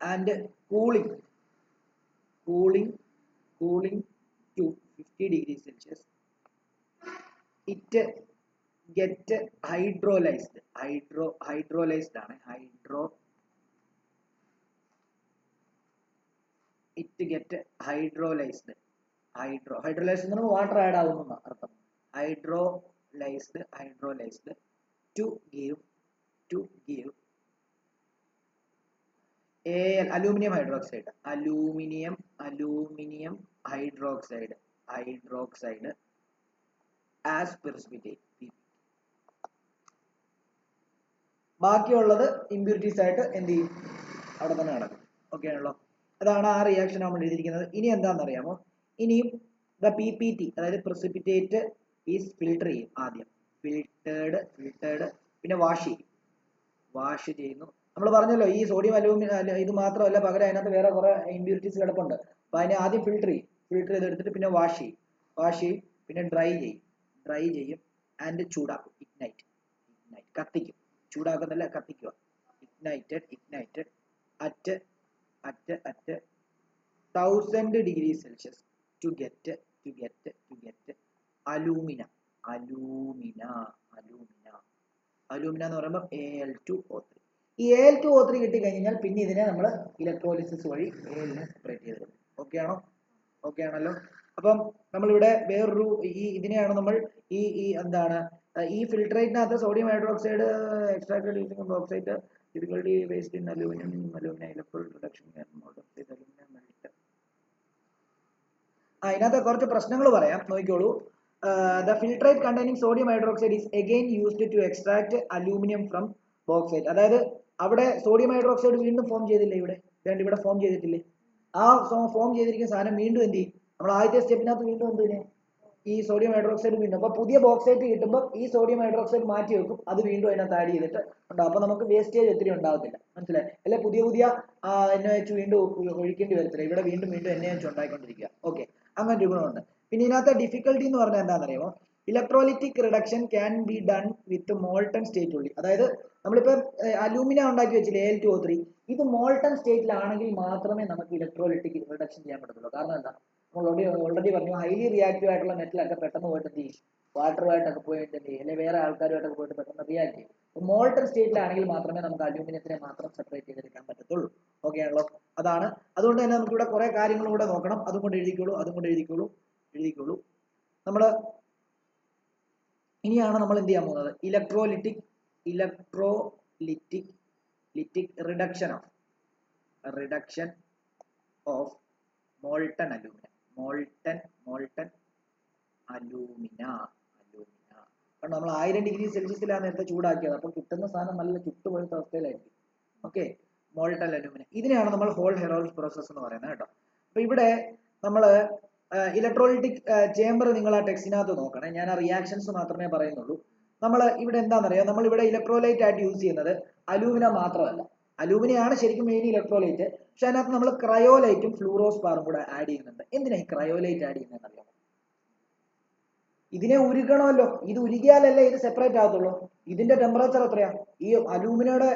and cooling to 50 degrees Celsius, it get hydrolyzed ആണ്, hydrolyzed എന്ന് പറയുമ്പോൾ വാട്ടർ ആഡ് ആവുന്ന അർത്ഥം. hydrolyzed to give aluminum hydroxide as precipitate. ബാക്കിയുള്ളത് ഇമ്പ്യൂരിറ്റീസ് ആയിട്ട് എന്ത് ചെയ്യും, അവിടെ തന്നെ നടക്കും. ഓക്കെ ആണല്ലോ. അതാണ് ആ റിയാക്ഷൻ നമ്മൾ എഴുതിയിരിക്കുന്നത്. ഇനി എന്താണെന്നറിയാമോ, ഇനിയും ദ PPT അതായത് precipitate ഈസ് ഫിൽട്ടർ ചെയ്യും. ആദ്യം ഫിൽട്ടേഡ് പിന്നെ വാഷ് ചെയ്യുന്നു. നമ്മൾ പറഞ്ഞല്ലോ ഈ സോഡിയം അലൂമിനിയം ഇത് മാത്രമല്ല, പകരം അതിനകത്ത് വേറെ കുറെ ഇമ്പ്യൂരിറ്റീസ് കിടപ്പുണ്ട്. അപ്പൊ അതിനെ ആദ്യം ഫിൽട്ടർ ചെയ്തെടുത്തിട്ട് പിന്നെ വാഷ് ചെയ്യും, പിന്നെ ഡ്രൈ ചെയ്യും ആൻഡ് ചൂടാക്കും. ഇഗ്നൈറ്റ് കത്തിക്കും, ചൂടാക്കുന്നില്ല, കത്തിക്കുക. Ignited at 1000 degree Celsius to get alumina എന്ന് പറയുമ്പോൾ Al2O3. ഈ Al2O3 കിട്ടിക്കഴിഞ്ഞാൽ പിന്നെ ഇതിനെ നമ്മൾ ഇലക്ട്രോളിസിസ് വഴി Alനെ സെപ്പറേറ്റ് ചെയ്തെടുക്കും. ഓക്കെ ആണല്ലോ. അപ്പം നമ്മളിവിടെ വേറൊരു ഇതിനെയാണ് നമ്മൾ ഈ എന്താണ് ഈ ഫിൽട്രേറ്റിനകത്ത് sodium hydroxide extracted using bauxite difficulty based in aluminum electrode reduction aluminum melt. ഇതിനകത്ത് കുറച്ച് പ്രശ്നങ്ങൾ പറയാം, നോക്കിക്കോളൂ. The filtrate containing sodium hydroxide is again used to extract aluminum from bauxite. അതായത് അവിടെ സോഡിയം ഹൈഡ്രോക്സൈഡ് വീണ്ടും ഫോം ചെയ്തില്ലേ, ഇവിടെ ഫോം ചെയ്തിട്ടില്ലേ, ആ ഫോം ചെയ്തിരിക്കുന്ന സാധനം വീണ്ടും എന്ത് ചെയ്യും, നമ്മൾ ആദ്യത്തെ സ്റ്റെപ്പിനകത്ത് വീണ്ടും എന്തിനെ ഈ സോഡിയം ഹൈഡ്രോക്സൈഡ് വീണ്ടും, അപ്പൊ പുതിയ ബോക്സൈറ്റ് കിട്ടുമ്പോൾ ഈ സോഡിയം ഹൈഡ്രോക്സൈഡ് മാറ്റി വെക്കും, അത് വീണ്ടും അതിനകത്ത് ആഡ് ചെയ്തിട്ട് ഉണ്ടാവും. അപ്പൊ നമുക്ക് വേസ്റ്റേജ് ഒത്തിരി ഉണ്ടാകത്തില്ല, മനസ്സിലായി അല്ലെ. പുതിയ NaOH വീണ്ടും ഒഴിക്കേണ്ടി വരത്തില്ല, ഇവിടെ വീണ്ടും NaOH ഉണ്ടായിക്കൊണ്ടിരിക്കുക. ഓക്കെ, അങ്ങനെ ഒരു ഗുണമുണ്ട്. പിന്നെ ഇതിനകത്ത് ഡിഫിക്കൽട്ടി എന്ന് പറഞ്ഞാൽ എന്താണെന്നറിയാമോ, electrolytic reduction can be done with molten state ഉള്ളി. അതായത് നമ്മളിപ്പോൾ അലൂമിന ഉണ്ടാക്കി വെച്ചില്ലേ Al2O3, ഇത് മോൾട്ടൺ സ്റ്റേറ്റിലാണെങ്കിൽ മാത്രമേ നമുക്ക് ഇലക്ട്രോലിറ്റിക് റിഡക്ഷൻ ചെയ്യാൻ പറ്റത്തുള്ളൂ. കാരണം എന്താ, നമ്മൾ ഓൾറെഡി പറഞ്ഞു, ഹൈലി റിയാക്റ്റീവ് ആയിട്ടുള്ള മെറ്റലൊക്കെ പെട്ടെന്ന് പോയിട്ട് എന്ത് ചെയ്യും, വാട്ടറുമായിട്ടൊക്കെ പോയിട്ട് എന്ത് ചെയ്യും, അല്ലെങ്കിൽ വേറെ ആൾക്കാരുമായിട്ടൊക്കെ പോയിട്ട് പെട്ടെന്ന് റിയാക്ട് ചെയ്യും. മോൾട്ടൺ സ്റ്റേറ്റിലാണെങ്കിൽ മാത്രമേ നമുക്ക് അലൂമിനിയത്തിനെ മാത്രം സെപ്പറേറ്റ് ചെയ്തെടുക്കാൻ പറ്റത്തുള്ളൂ. ഓക്കെ ആണല്ലോ, അതാണ്. അതുകൊണ്ട് തന്നെ നമുക്ക് ഇവിടെ കുറെ കാര്യങ്ങളും കൂടെ നോക്കണം. അതും കൊണ്ട് എഴുതിക്കോളൂ. നമ്മൾ ഇനിയാണ് നമ്മൾ എന്ത് ചെയ്യാൻ പോകുന്നത്, electrolytic reduction of molten alumina. കാരണം നമ്മൾ 1000 ഡിഗ്രി സെൽഷ്യസിലാണ് നേരത്തെ ചൂടാക്കിയത്. അപ്പോൾ കിട്ടുന്ന സാധനം നല്ല ചുട്ടുപഴുത്ത അവസ്ഥയിലായിരിക്കും. ഓക്കെ, മോൾട്ടൺ അലൂമിന, ഇതിനെയാണ് നമ്മൾ ഹോൾ ഹെറോൾഡ് പ്രോസസ് എന്ന് പറയുന്നത് കേട്ടോ. അപ്പൊ ഇവിടെ നമ്മൾ ഇലക്ട്രോലിറ്റിക് ചേംബർ നിങ്ങൾ ആ ടെക്സ്റ്റിനകത്ത് നോക്കണേ. ഞാൻ ആ റിയാക്ഷൻസ് മാത്രമേ പറയുന്നുള്ളൂ. നമ്മൾ ഇവിടെ എന്താണെന്നറിയാം, നമ്മൾ ഇവിടെ ഇലക്ട്രോലൈറ്റ് ആയിട്ട് യൂസ് ചെയ്യുന്നത് അലൂമിന മാത്രമല്ല. അലൂമിനയാണ് ശരിക്കും മെയിൻ ഇലക്ട്രോലൈറ്റ്. പക്ഷെ അതിനകത്ത് നമ്മൾ ക്രയോലൈറ്റും ഫ്ലൂറോസ്പാറും കൂടെ ആഡ് ചെയ്യുന്നുണ്ട്. എന്തിനാ ഈ ക്രയോലൈറ്റ് ആഡ് ചെയ്യുന്നതെന്ന് അറിയാമോ? ഇതിനെ ഉരുകണമല്ലോ. ഇത് ഉരുകിയാലല്ലേ ഇത് സെപ്പറേറ്റ് ആകത്തുള്ളൂ. ഇതിന്റെ ടെമ്പറേച്ചർ എത്രയാ? ഈ അലൂമിനയുടെ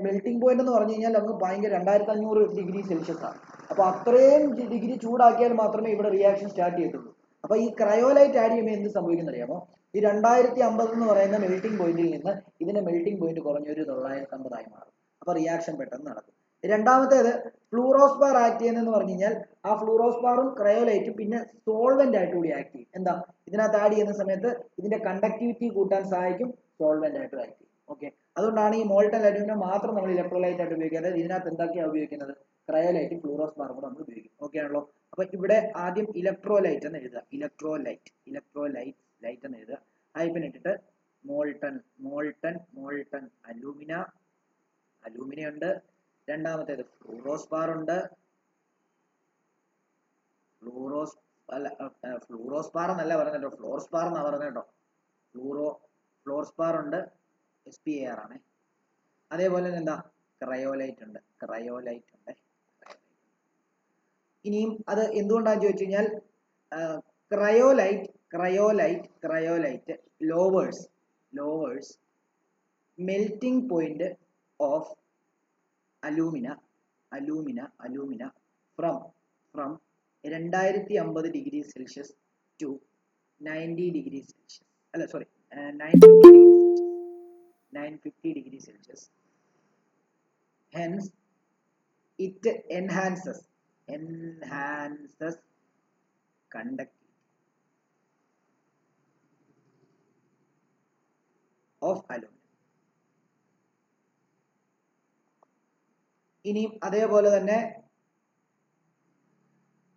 മെൽറ്റിംഗ് പോയിന്റ് എന്ന് പറഞ്ഞു കഴിഞ്ഞാൽ അങ്ങ് ഭയങ്കര 2500 ഡിഗ്രി സെൽഷ്യസ് ആണ്. അപ്പൊ അത്രയും ഡിഗ്രി ചൂടാക്കിയാൽ മാത്രമേ ഇവിടെ റിയാക്ഷൻ സ്റ്റാർട്ട് ചെയ്യത്തുള്ളൂ. അപ്പൊ ഈ ക്രയോലൈറ്റ് ആഡ് ചെയ്യുമ്പോൾ എന്ത് സംഭവിക്കുന്ന അറിയാമോ? ഈ 2050 എന്ന് പറയുന്ന മെൽറ്റിംഗ് പോയിന്റിൽ നിന്ന് ഇതിന്റെ മെൽറ്റിംഗ് പോയിന്റ് കുറഞ്ഞൊരു 950 ആയി മാറും. അപ്പൊ റിയാക്ഷൻ പെട്ടെന്ന് നടക്കും. രണ്ടാമത്തേത് ഫ്ലൂറോസ്പാർ ആക്ട് ചെയ്യുന്നതെന്ന് പറഞ്ഞു കഴിഞ്ഞാൽ ആ ഫ്ലൂറോസ്പാറും ക്രയോലൈറ്റും പിന്നെ സോൾവെന്റ് ആയിട്ട് കൂടി ആക്ട് ചെയ്യും. എന്താ, ഇതിനകത്ത് ആഡ് ചെയ്യുന്ന സമയത്ത് ഇതിന്റെ കണ്ടക്ടിവിറ്റി കൂട്ടാൻ സഹായിക്കും, സോൾവെന്റ് ആയിട്ട് ആക്ട് ചെയ്യും. ഓക്കെ, അതുകൊണ്ടാണ് ഈ മോൾട്ടൺ അലൂമിനിയം മാത്രം നമ്മൾ ഇലക്ട്രോലൈറ്റ് ആയിട്ട് ഉപയോഗിക്കാതെ ഇതിനകത്ത് എന്തൊക്കെയാണ് ഉപയോഗിക്കുന്നത്, ക്രയോലൈറ്റും ഫ്ലൂറോസ്പാറും കൂടെ നമ്മൾ ഉപയോഗിക്കും. ഓക്കെ ആണല്ലോ. അപ്പൊ ഇവിടെ ആദ്യം ഇലക്ട്രോലൈറ്റ് എന്ന് എഴുതുക, ഇലക്ട്രോലൈറ്റ് എന്ന് എഴുതുക. ഹൈഫൻ ഇട്ടിട്ട് മോൾട്ടൺ അലൂമിന ഉണ്ട്. രണ്ടാമത്തേത് ഫ്ലൂറോസ്പാർ ഉണ്ട്. ഫ്ലൂറോസ്പാർ എന്നല്ല പറഞ്ഞോ, ഫ്ലോർസ്പാർ എന്നാ പറഞ്ഞ കേട്ടോ. ഫ്ലോർസ്പാർ ഉണ്ട്, SPAR ആണ്. അതേപോലെ തന്നെ എന്താ, ക്രയോലൈറ്റ് ഉണ്ട്. ഇനിയും അത് എന്തുകൊണ്ടാന്ന് ചോദിച്ചു കഴിഞ്ഞാൽ cryolite lowers melting point of alumina from 2050 degree Celsius to 90 degree Celsius, അല്ല sorry 950 degree Celsius. Hence it enhances conductivity of aluminum. ഇനിയും അതേപോലെ തന്നെ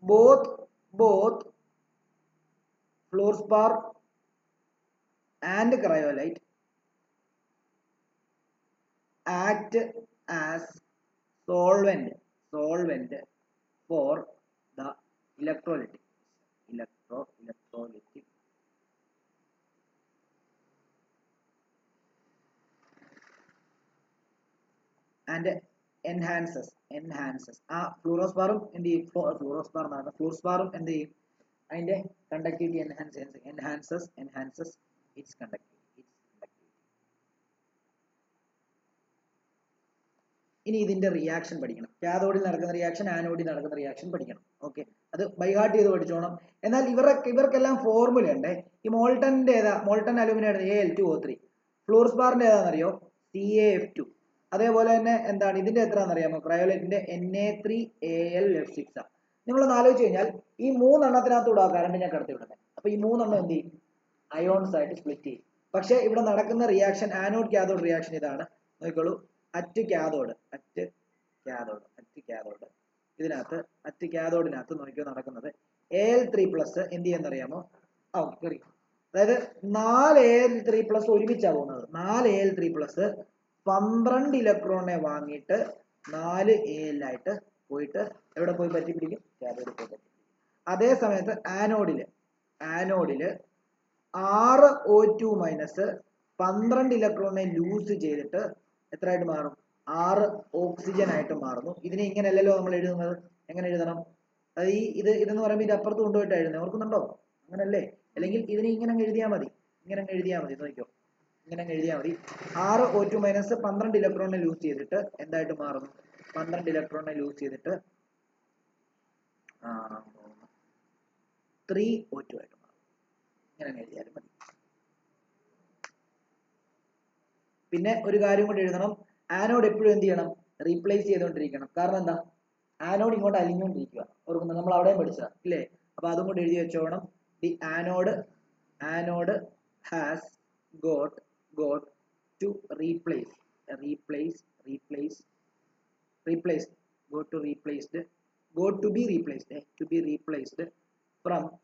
both fluorspar and cryolite act as solvent for the electrolytic and enhances ആ ഫ്ലൂറോസ്പാറും എന്ത് ചെയ്യും, ഫ്ലൂറോസ്പാറും എന്ത് ചെയ്യും, അതിന്റെ കണ്ടക്ടിവിറ്റി enhances its conductivity. ഇനി ഇതിന്റെ റിയാക്ഷൻ പഠിക്കണം. കാഥോഡിൽ നടക്കുന്ന റിയാക്ഷൻ, ആനോഡിൽ നടക്കുന്ന റിയാക്ഷൻ പഠിക്കണം. ഓക്കെ, അത് ബൈഹാർട്ട് ചെയ്ത് പഠിച്ചോണം. എന്നാൽ ഇവർക്കെല്ലാം ഫോർമുല ഉണ്ട്. ഈ മോൾട്ടന്റെ ഏതാ, മോൾട്ടൺ അലൂമിനിയം Al2O3. ഫ്ലൂറോസ്പാറിന്റെ ഏതാണെന്നറിയോ, CaF2. അതേപോലെ തന്നെ എന്താണ് ഇതിന്റെ എത്രയാണെന്നറിയാമോ, ക്രയോലൈറ്റിന്റെ Na3Al F6 ആണ്. നിങ്ങളൊന്ന് ആലോചിച്ച് കഴിഞ്ഞാൽ ഈ 3 എണ്ണത്തിനകത്തൂടെ കറണ്ടിനെ കടത്തി വിടുന്നത്. അപ്പൊ ഈ 3 എണ്ണം എന്ത് ചെയ്യും, അയോൺസ് ആയിട്ട് സ്പ്ലിറ്റ് ചെയ്യും. പക്ഷെ ഇവിടെ നടക്കുന്ന റിയാക്ഷൻ, ആനോഡ് കാഥോഡ് റിയാക്ഷൻ ഇതാണ്. നോക്കിക്കോളൂ, അറ്റ് കാഥോഡിനകത്ത് നോക്കിയോ നടക്കുന്നത് Al3+ എന്ത് ചെയ്യുന്നറിയാമോ, അതായത് 4 Al3+ ഒരുമിച്ചാണ് പോകുന്നത്. 4 Al3+ 12 ഇലക്ട്രോണിനെ വാങ്ങിയിട്ട് 4 Al ആയിട്ട് പോയിട്ട് എവിടെ പോയി പറ്റി പിടിക്കും, കാഥോഡിൽ പോയി പറ്റി. അതേ സമയത്ത് ആനോഡില് 6 O2- 12 ഇലക്ട്രോണിനെ ലൂസ് ചെയ്തിട്ട് എത്രയായിട്ട് മാറും, 6 ഓക്സിജൻ ആയിട്ട് മാറുന്നു. ഇതിനെ ഇങ്ങനെയല്ലല്ലോ നമ്മൾ എഴുതുന്നത്. എങ്ങനെ എഴുതണം, അത് ഇതെന്ന് പറയുമ്പോൾ ഇത് അപ്പുറത്ത് കൊണ്ടുപോയിട്ട് എഴുതുന്നത്, ഓർക്കുന്നുണ്ടോ? അങ്ങനല്ലേ, അല്ലെങ്കിൽ ഇതിനെ ഇങ്ങനെ എഴുതിയാൽ മതി, നോക്കിക്കോ, ഇങ്ങനെ എഴുതിയാൽ മതി. 6O2 മൈനസ് 12 ഇലക്ട്രോണിനെ ലൂസ് ചെയ്തിട്ട് എന്തായിട്ട് മാറുന്നു? 12 ഇലക്ട്രോണിനെ ലൂസ് ചെയ്തിട്ട് 3O2 ആയിട്ട് മാറും. ഇങ്ങനെ എഴുതിയാലും മതി. പിന്നെ ഒരു കാര്യം കൂടി എഴുതണം, ആനോഡ് എപ്പോഴും എന്ത് ചെയ്യണം? റീപ്ലേസ് ചെയ്തുകൊണ്ടിരിക്കണം. കാരണം എന്താ? ആനോഡ് ഇങ്ങോട്ട് അലിഞ്ഞുകൊണ്ടിരിക്കുക. ഓർക്കുന്നു, നമ്മൾ അവിടെയും പഠിച്ചതാ ഇല്ലേ? അപ്പൊ അതും കൂടി എഴുതി വെച്ചോണം. The anode has got to replace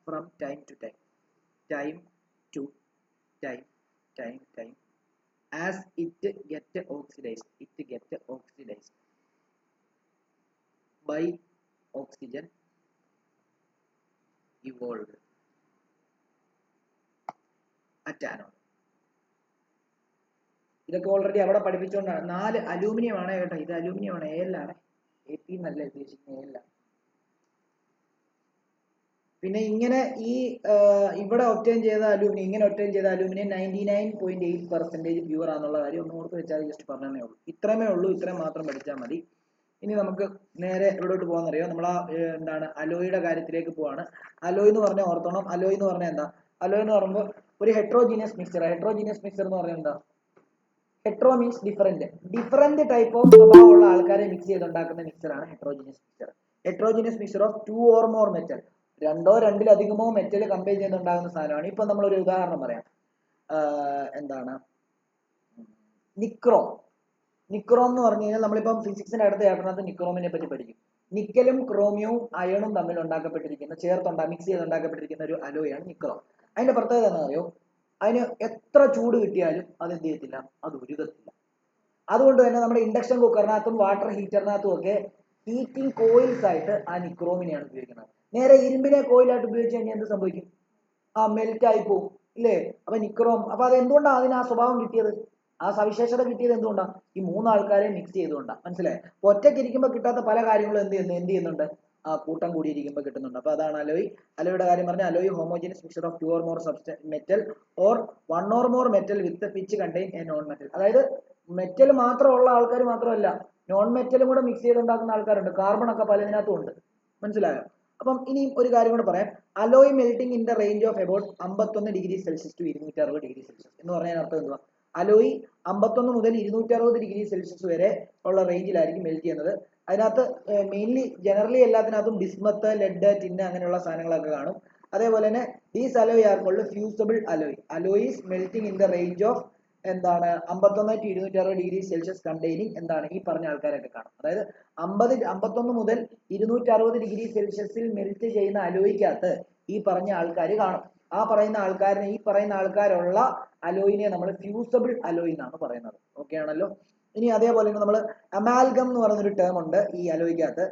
from time to time as it get oxidized by oxygen evolved at anode. ഇതൊക്കെ ഓൾറെഡി അവിടെ പഠിപ്പിച്ചുകൊണ്ടാണ്. 4 അലൂമിനിയം ആണ് കേട്ടോ, ഇത് അലൂമിനിയം ആണ്, AL ആണ്, AP എന്നല്ല ഉദ്ദേശിക്കുന്നത്, AL ആണ്. പിന്നെ ഇങ്ങനെ ഈ ഇവിടെ ഒബ്റ്റെയിൻ ചെയ്ത അലൂമിനിയം 99.8% പ്യൂർ ആണെന്നുള്ള കാര്യം ഒന്ന് ഓർത്ത് വെച്ചാൽ ജസ്റ്റ് പറഞ്ഞതേ ഉള്ളൂ. ഇത്രയും മാത്രം പഠിച്ചാൽ മതി. ഇനി നമുക്ക് നേരെ എവിടോട്ട് പോകാന്നറിയോ? നമ്മൾ എന്താണ് അലോയുടെ കാര്യത്തിലേക്ക് പോവാണ്. അലോയ് എന്ന് പറഞ്ഞാൽ ഓർത്തോണം, അലോയ് എന്ന് പറഞ്ഞാൽ എന്താ? അലോയ് എന്ന് പറയുമ്പോൾ ഒരു ഹെട്രോജീനിയസ് മിക്സ്ചർ എന്ന് പറഞ്ഞാൽ എന്താ? Hetero means different type of സ്വഭാവമുള്ള ആൾക്കാരെ മിക്സ് ചെയ്തുണ്ടാക്കുന്ന മിക്സറാണ് heterogeneous mixer of 2 or more metal. 2 or 2-ലധികമോ മെറ്റൽ കമ്പൈൻ ചെയ്തുണ്ടാകുന്ന സാധനമാണ്. ഇപ്പൊ നമ്മളൊരു ഉദാഹരണം പറയാം. എന്താണ് നിക്രോം എന്ന് പറഞ്ഞു കഴിഞ്ഞാൽ നമ്മളിപ്പം ഫിസിക്സിന്റെ അടുത്ത ചാപ്റ്ററിനകത്ത് നിക്രോമിനെ പറ്റി പഠിക്കും. നിക്കലും ക്രോമിയവും അയണും തമ്മിൽ മിക്സ് ചെയ്തുണ്ടാക്കപ്പെട്ടിരിക്കുന്ന ഒരു അലോയാണ് നിക്രോം. അതിന്റെ പ്രത്യേകത എന്താ അറിയോ? അതിന് എത്ര ചൂട് കിട്ടിയാലും അത് എന്ത് ചെയ്യത്തില്ല, അത് ഉരുകത്തില്ല. അതുകൊണ്ട് തന്നെ നമ്മുടെ ഇൻഡക്ഷൻ കുക്കറിനകത്തും വാട്ടർ ഹീറ്ററിനകത്തും ഒക്കെ ഹീറ്റിംഗ് കോയിൽസ് ആയിട്ട് ആ നിക്രോമിനെയാണ് ഉപയോഗിക്കുന്നത്. നേരെ ഇരുമ്പിനെ കോയിലായിട്ട് ഉപയോഗിച്ച് കഴിഞ്ഞാൽ എന്ത് സംഭവിക്കും? മെൽറ്റ് ആയി പോകും ഇല്ലേ? അപ്പൊ നിക്രോം, അപ്പൊ അത് എന്തുകൊണ്ടാണ് അതിന് ആ സ്വഭാവം കിട്ടിയത്, ആ സവിശേഷത കിട്ടിയത് എന്തുകൊണ്ടാണ്? ഈ 3 ആൾക്കാരെ മിക്സ് ചെയ്തുകൊണ്ടാണ്. മനസ്സിലായി? ഒറ്റയ്ക്ക് ഇരിക്കുമ്പോൾ കിട്ടാത്ത പല കാര്യങ്ങളും എന്ത് ചെയ്യുന്നുണ്ട്? ആ കൂട്ടം കൂടിയിരിക്കുമ്പോൾ കിട്ടുന്നുണ്ട്. അപ്പൊ അതാണ് അലോയുടെ കാര്യം പറഞ്ഞാൽ alloy homogeneous mixture of 2 or more metal or 1 or more metal with which contain A non metal. അതായത് മെറ്റൽ മാത്രമുള്ള ആൾക്കാർ മാത്രമല്ല, നോൺ മെറ്റലും കൂടെ മിക്സ് ചെയ്തുണ്ടാക്കുന്ന ആൾക്കാരുണ്ട്. കാർബൺ ഒക്കെ പലതിനകത്തും ഉണ്ട്. മനസ്സിലായോ? അപ്പം ഇനിയും ഒരു കാര്യം കൂടെ പറയാം. Alloy melting in the range of about 51°C to 260°C എന്ന് പറഞ്ഞാൽ അർത്ഥം എന്തുവാ? അലോയ് 51 മുതൽ 260°C വരെ ഉള്ള റേഞ്ചിലായിരിക്കും മെൽറ്റ് ചെയ്യുന്നത്. അതിനകത്ത് ജനറലി എല്ലാത്തിനകത്തും ബിസ്മത്ത്, ലെഡ്, ടിന്ന് അങ്ങനെയുള്ള സാധനങ്ങളൊക്കെ കാണും. അതേപോലെ തന്നെ these alloy are called fusible alloys melting in the range of എന്താണ് 51 to 260°C കണ്ടെയ്നിങ് എന്താണ് ഈ പറഞ്ഞ ആൾക്കാരൊക്കെ കാണും. അതായത് 51 മുതൽ 260°C മെൽറ്റ് ചെയ്യുന്ന അലോയ്ക്കകത്ത് ഈ പറഞ്ഞ ആൾക്കാർ കാണും. ഈ പറയുന്ന ആൾക്കാരുള്ള അലോയിനെ നമ്മൾ ഫ്യൂസിബിൾ അലോയ് എന്നാണ് പറയുന്നത്. ഓക്കെ ആണല്ലോ? ഇനി അതേപോലെ തന്നെ നമ്മൾ അമാൽഗം എന്ന് പറയുന്നൊരു ടേം ഉണ്ട് ഈ അലോയ്ക്കകത്ത്.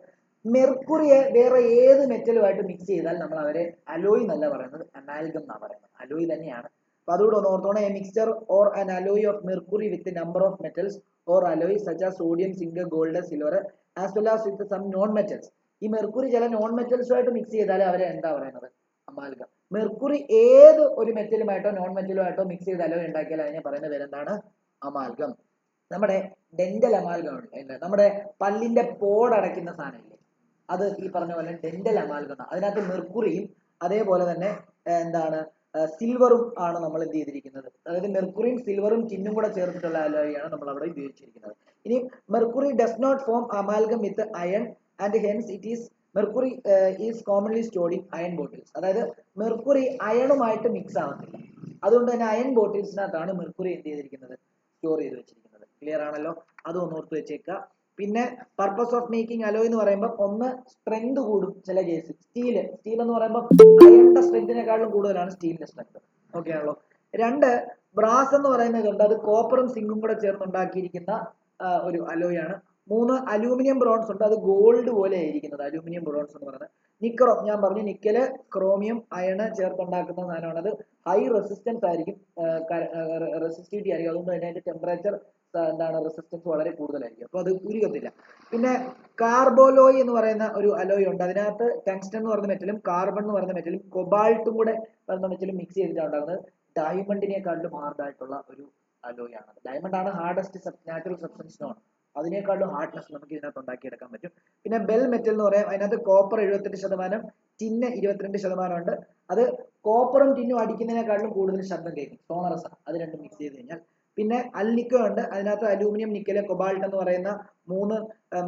മെർക്കുറിയെ വേറെ ഏത് മെറ്റലുമായിട്ട് മിക്സ് ചെയ്താൽ നമ്മൾ അവരെ അലോയ് എന്നല്ല പറയുന്നത്, അമാൽഗം എന്നാണ് പറയുന്നത്. അലോയ് തന്നെയാണ്. അപ്പൊ അതുകൂടെ ഒന്ന് ഓർത്തോണം. A mixture or an alloy of mercury with number of metals or alloy such as sodium, zinc, gold, silver as well as with some non metals. ഈ മെർക്കുറി ചില നോൺ മെറ്റൽസുമായിട്ട് മിക്സ് ചെയ്താൽ അവരെ എന്താ പറയുന്നത്? അമാൽഗം. മെർക്കുറി ഏത് ഒരു മെറ്റലുമായിട്ടോ നോൺ മെറ്റലുമായിട്ടോ മിക്സ് ചെയ്ത് അലോയ് ഉണ്ടാക്കിയാൽ അതിനെ പറയുന്ന പേരെന്താണ്? അമാൽഗം. നമ്മുടെ ഡെന്റൽ അമാൽഗം ഉണ്ട്, നമ്മുടെ പല്ലിന്റെ പോടടയ്ക്കുന്ന സാധനമില്ലേ, അത് ഈ പറഞ്ഞ പോലെ ഡെന്റൽ അമാൽഗം. അതിനകത്ത് മെർക്കുറിയും അതേപോലെ തന്നെ എന്താണ് സിൽവറും ആണ് നമ്മൾ എന്ത് ചെയ്തിരിക്കുന്നത്. അതായത് മെർക്കുറിയും സിൽവറും ടിന്നും കൂടെ ചേർത്തിട്ടുള്ള അലോയാണ് നമ്മൾ അവിടെ ഉപയോഗിച്ചിരിക്കുന്നത്. ഇനി mercury does not form amalgam with iron and hence it is mercury is commonly stored in iron bottles. അതായത് മെർക്കുറി അയണുമായിട്ട് മിക്സ് ആവുന്നില്ല. അതുകൊണ്ട് തന്നെ അയൺ ബോട്ടിൽസിനകത്താണ് മെർക്കുറി എന്ത് ചെയ്തിരിക്കുന്നത്? സ്റ്റോർ ചെയ്ത് വെച്ചിരിക്കുന്നത്. ക്ലിയർ ആണല്ലോ? അത് ഒന്ന് ഓർത്ത് വെച്ചേക്കുക. പിന്നെ പർപ്പസ് ഓഫ് മേക്കിംഗ് അലോയ് എന്ന് പറയുമ്പോൾ ഒന്ന് സ്ട്രെങ്ത് കൂടും ചില കേസിൽ. സ്റ്റീൽ എന്ന് പറയുമ്പോൾ അയണിന്റെ സ്ട്രെങ്തിനെക്കാളും കൂടുതലാണ് സ്റ്റീലിന്റെ സ്ട്രെങ്ത്. ഓക്കെ ആണല്ലോ? 2 ബ്രാസ് എന്ന് പറയുന്നതുണ്ട്, അത് കോപ്പറും സിങ്കും കൂടെ ചേർന്നുണ്ടാക്കിയിരിക്കുന്ന ഒരു അലോയ് ആണ്. 3 അലൂമിനിയം ബ്രോൺസ് ഉണ്ട്, അത് ഗോൾഡ് പോലെ ആയിരിക്കുന്നത് അലൂമിനിയം ബ്രോൺസ് എന്ന് പറയുന്നത്. നിക്രോം ഞാൻ പറഞ്ഞു, നിക്കല്, ക്രോമിയം, അയണ് ചേർത്തുണ്ടാക്കുന്ന സാധനമാണ്. അത് ഹൈ റെസിസ്റ്റൻസ് ആയിരിക്കും, റെസിസ്റ്റിവിറ്റി ആയിരിക്കും. അതുകൊണ്ട് തന്നെ അതിന്റെ ടെമ്പറേച്ചർ എന്താണ് റെസിസ്റ്റൻസ് വളരെ കൂടുതലായിരിക്കും, അപ്പോൾ അത് ഉരുകത്തില്ല. പിന്നെ കാർബോലോയ് എന്ന് പറയുന്ന ഒരു അലോയ് ഉണ്ട്. അതിനകത്ത് ടങ്സ്റ്റൺ എന്ന് പറയുന്ന മെറ്റലും കാർബൺ എന്ന് പറയുന്ന മെറ്റലും കൊബാൾട്ടും കൂടെ പറയുന്ന മെറ്റലും മിക്സ് ചെയ്തിട്ടാണ് ഉണ്ടാകുന്നത്. ഡയമണ്ടിനെക്കാളും ഹാർഡായിട്ടുള്ള ഒരു അലോയ് ആണ്. ഡയമണ്ട് ആണ് ഹാർഡസ്റ്റ് നാച്ചുറൽ സബ്സ്റ്റൻസ് സ്റ്റോൺ. അതിനേക്കാളും ഹാർഡ്നെസ് നമുക്ക് ഇതിനകത്ത് ഉണ്ടാക്കിയെടുക്കാൻ പറ്റും. പിന്നെ ബെൽ മെറ്റൽ എന്ന് പറയാം, അതിനകത്ത് കോപ്പർ 78%, ടിന്ന് 22% ഉണ്ട്. അത് കോപ്പറും ടിന്നും അടിക്കുന്നതിനേക്കാളും കൂടുതൽ ശബ്ദം കേൾക്കും, സോണറസ്. അത് രണ്ടും മിക്സ് ചെയ്ത് കഴിഞ്ഞാൽ. പിന്നെ അൽനിക്കോ ഉണ്ട്, അതിനകത്ത് അലൂമിനിയം, നിക്കല്, കൊബാൾട്ട് എന്ന് പറയുന്ന 3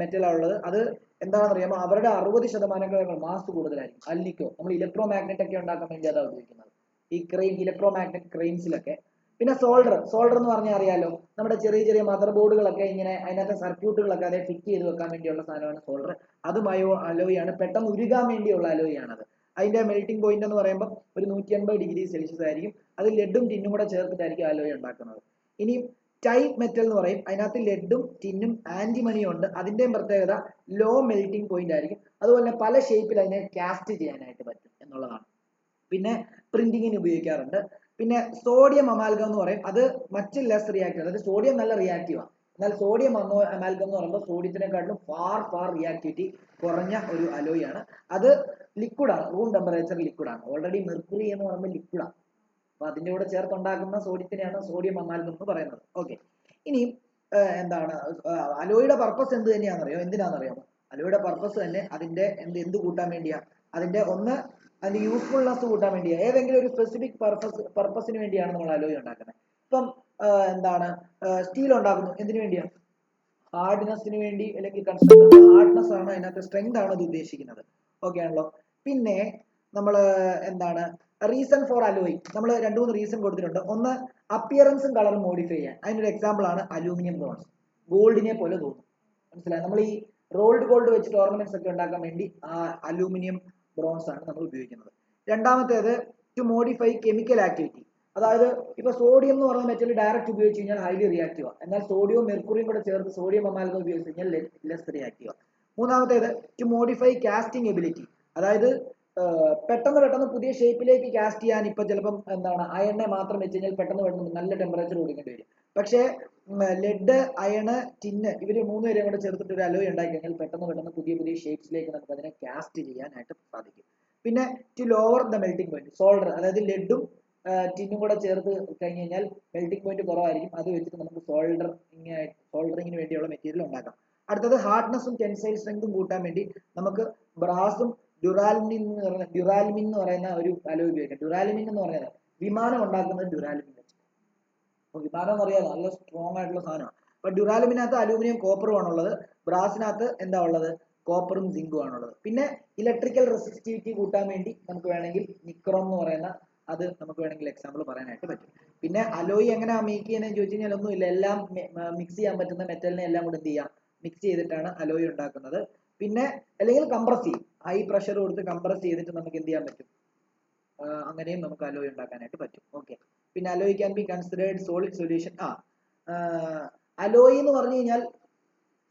മെറ്റലാണ് ഉള്ളത്. അത് എന്താണെന്ന് അറിയാമോ, അവരുടെ 60% മാസ് കൂടുതലായിരിക്കും. അൽനിക്കോ നമ്മൾ ഇലക്ട്രോ മാഗ്നറ്റ് ഒക്കെ ഉണ്ടാക്കാൻ വേണ്ടി അതാണ് ഉപയോഗിക്കുന്നത്, ഈ ക്രെയിൻ, ഇലക്ട്രോ മാഗ്നറ്റ് ക്രെയിൻസിലൊക്കെ. പിന്നെ സോൾഡർ എന്ന് പറഞ്ഞാൽ അറിയാലോ, നമ്മുടെ ചെറിയ ചെറിയ മദർ ബോർഡുകളൊക്കെ ഇങ്ങനെ അതിനകത്തെ സർക്യൂട്ടുകളൊക്കെ അതേ ഫിറ്റ് ചെയ്ത് വെക്കാൻ വേണ്ടിയുള്ള സാധനമാണ് സോൾഡർ. അതും അലോയ് ആണ്, പെട്ടെന്ന് ഉരുകാൻ വേണ്ടിയുള്ള അലോയ് ആണത്. അതിന്റെ മെൽറ്റിംഗ് പോയിന്റ് എന്ന് പറയുമ്പോൾ ഒരു 180°C ആയിരിക്കും. അത് ലെഡും ടിന്നും കൂടെ ചേർത്തിട്ടായിരിക്കും അലോയ് ഉണ്ടാക്കുന്നത്. ഇനി ടൈപ്പ് മെറ്റൽ എന്ന് പറയും, അതിനകത്ത് ലെഡും ടിന്നും ആന്റിമണിയും ഉണ്ട്. അതിന്റെയും പ്രത്യേകത ലോ മെൽറ്റിംഗ് പോയിന്റ് ആയിരിക്കും. അതുപോലെ പല ഷേപ്പിൽ അതിനെ കാസ്റ്റ് ചെയ്യാനായിട്ട് പറ്റും എന്നുള്ളതാണ്. പിന്നെ പ്രിന്റിങ്ങിന് ഉപയോഗിക്കാറുണ്ട്. പിന്നെ സോഡിയം അമാൽഗം എന്ന് പറയും, അത് മറ്റ് ലെസ് റിയാക്റ്റീവ്, അതായത് സോഡിയം നല്ല റിയാക്റ്റീവാണ്, എന്നാൽ സോഡിയം അമാൽഗം എന്ന് പറയുമ്പോൾ സോഡിയത്തിനെക്കാട്ടിലും ഫാർ റിയാക്ടിവിറ്റി കുറഞ്ഞ ഒരു അലോയ് ആണ്. അത് ലിക്വിഡാണ്, റൂം ടെമ്പറേച്ചർ ലിക്വിഡാണ്. ഓൾറെഡി മെർക്കുറി എന്ന് പറയുമ്പോൾ ലിക്വിഡാണ്, അപ്പൊ അതിന്റെ കൂടെ ചേർത്തുണ്ടാക്കുന്ന സോഡിയത്തിനെയാണ് സോഡിയം അമാൽഗം എന്ന് പറയുന്നത്. ഓക്കെ, ഇനി എന്താണ് അലോയുടെ പർപ്പസ് എന്ത് തന്നെയാണെന്നറിയോ, എന്തിനാണെന്നറിയാമോ? അലോയുടെ പർപ്പസ് തന്നെ അതിന്റെ എന്ത് കൂട്ടാൻ വേണ്ടിയാ? അതിന്റെ അതിന്റെ യൂസ്ഫുൾനെസ് കൂട്ടാൻ വേണ്ടിയാണ്. ഏതെങ്കിലും ഒരു സ്പെസിഫിക് പർപ്പസിന് വേണ്ടിയാണ് നമ്മൾ അലോയ് ഉണ്ടാക്കുന്നത്. ഇപ്പം എന്താണ് സ്റ്റീൽ ഉണ്ടാക്കുന്നു, എന്തിനു വേണ്ടിയാണ്? ഹാർഡ്നെസ്സിന് വേണ്ടി, അല്ലെങ്കിൽ കൺസ്ട്രക്ഷൻ ഹാർഡ്നെസ് ആണ് അതിനകത്ത്, സ്ട്രെങ്ത് ആണ് അത് ഉദ്ദേശിക്കുന്നത്. ഓക്കെ ആണല്ലോ. പിന്നെ നമ്മൾ എന്താണ് റീസൺ ഫോർ അലോയ്, നമ്മൾ 2-3 റീസൺ കൊടുത്തിട്ടുണ്ട്. ഒന്ന്, അപ്പിയറൻസും കളറും മോഡിഫൈ ചെയ്യാൻ. അതിനൊരു എക്സാമ്പിൾ ആണ് അലൂമിനിയം ബ്രോൺസ്. ഗോൾഡിനെ പോലെ തോന്നും, മനസ്സിലായി? നമ്മൾ ഈ റോൾഡ് ഗോൾഡ് വെച്ചിട്ട് ഓർണമെന്റ്സ് ഒക്കെ ഉണ്ടാക്കാൻ വേണ്ടി ആ അലൂമിനിയം ബ്രോൺസ് ആണ് നമ്മൾ ഉപയോഗിക്കുന്നത്. രണ്ടാമത്തേത്, ടു മോഡിഫൈ കെമിക്കൽ ആക്ടിവിറ്റി. അതായത് ഇപ്പൊ സോഡിയം എന്ന് പറയുന്ന മെറ്റൽ ഡയറക്റ്റ് ഉപയോഗിച്ച് കഴിഞ്ഞാൽ ഹൈലി റിയാക്റ്റീവ് ആണ്, എന്നാൽ സോഡിയവും മെർക്കുറിയും കൂടെ ചേർത്ത് സോഡിയം അമാൽഗം ഉപയോഗിച്ച് കഴിഞ്ഞാൽ ലെസ് റിയാക്റ്റീവ് ആണ്. മൂന്നാമത്തേത്, ടു മോഡിഫൈ കാസ്റ്റിംഗ് എബിലിറ്റി. അതായത് പെട്ടെന്ന് പുതിയ ഷേപ്പിലേക്ക് കാസ്റ്റ് ചെയ്യാൻ ഇപ്പൊ ചിലപ്പം എന്താണ് അയണിനെ മാത്രം വെച്ച് കഴിഞ്ഞാൽ പെട്ടെന്ന് നല്ല ടെമ്പറേച്ചർ കൊടുക്കേണ്ടി വരും. പക്ഷേ ലെഡ്, അയണ്, ടിന്ന് ഇവര് 3 പേരെയും കൂടെ ചേർത്തിട്ട് ഒരു അലോയ് ഉണ്ടാക്കി കഴിഞ്ഞാൽ പെട്ടെന്ന് പുതിയ ഷേപ്സിലേക്ക് നമുക്ക് അതിനെ കാസ്റ്റ് ചെയ്യാനായിട്ട് സാധിക്കും. പിന്നെ to lower the melting point, solder, അതായത് ലെഡും ടിന്നും കൂടെ ചേർത്ത് കഴിഞ്ഞ് കഴിഞ്ഞാൽ മെൽറ്റിംഗ് പോയിന്റ് കുറവായിരിക്കും. അത് വെച്ചിട്ട് നമുക്ക് സോൾഡറിങ്ങിന് വേണ്ടിയുള്ള മെറ്റീരിയൽ ഉണ്ടാക്കാം. അടുത്തത്, ഹാർഡ്നെസ്സും ടെൻസൈൽ സ്ട്രെങ്തും കൂട്ടാൻ വേണ്ടി നമുക്ക് ബ്രാസും ഡ്യൂറാലിമിൻ എന്ന് പറയുന്ന ഒരു അലോയ് ഉപയോഗിക്കാം. ഡ്യൂറാലിമിൻ എന്ന് പറയുന്നത് വിമാനം ഉണ്ടാക്കുന്നത് ഡ്യൂറാലിമിൻ വെച്ച്. അപ്പൊ വിമാനം എന്ന് പറയാതെ നല്ല സ്ട്രോങ് ആയിട്ടുള്ള സാധനമാണ്. അപ്പൊ ഡ്യൂറാലിമിനകത്ത് അലൂമിനിയം കോപ്പറും ആണുള്ളത്, ബ്രാസിനകത്ത് എന്താ ഉള്ളത്? കോപ്പറും സിങ്കും ആണുള്ളത്. പിന്നെ ഇലക്ട്രിക്കൽ റെസിസ്റ്റിവിറ്റി കൂട്ടാൻ വേണ്ടി നമുക്ക് വേണമെങ്കിൽ നിക്രോം എന്ന് പറയുന്ന അത് നമുക്ക് വേണമെങ്കിൽ എക്സാമ്പിൾ പറയാനായിട്ട് പറ്റും. പിന്നെ അലോയ് എങ്ങനെ മേക്ക് ചെയ്യുന്നതെന്ന് ചോദിച്ചു കഴിഞ്ഞാൽ ഒന്നുമില്ല, എല്ലാം മിക്സ് ചെയ്യാൻ പറ്റുന്ന മെറ്റലിനെ എല്ലാം കൂടെ എന്ത് ചെയ്യാം, മിക്സ് ചെയ്തിട്ടാണ് അലോയ് ഉണ്ടാക്കുന്നത്. പിന്നെ അല്ലെങ്കിൽ കംപ്രസ് ചെയ്യും, ഹൈ പ്രഷർ കൊടുത്ത് കംപ്രസ് ചെയ്തിട്ട് നമുക്ക് എന്ത് ചെയ്യാൻ പറ്റും, അങ്ങനെയും നമുക്ക് അലോയ് ഉണ്ടാക്കാനായിട്ട് പറ്റും. ഓക്കെ, പിന്നെ alloy can be considered solid solution. Alloy എന്ന് പറഞ്ഞു കഴിഞ്ഞാൽ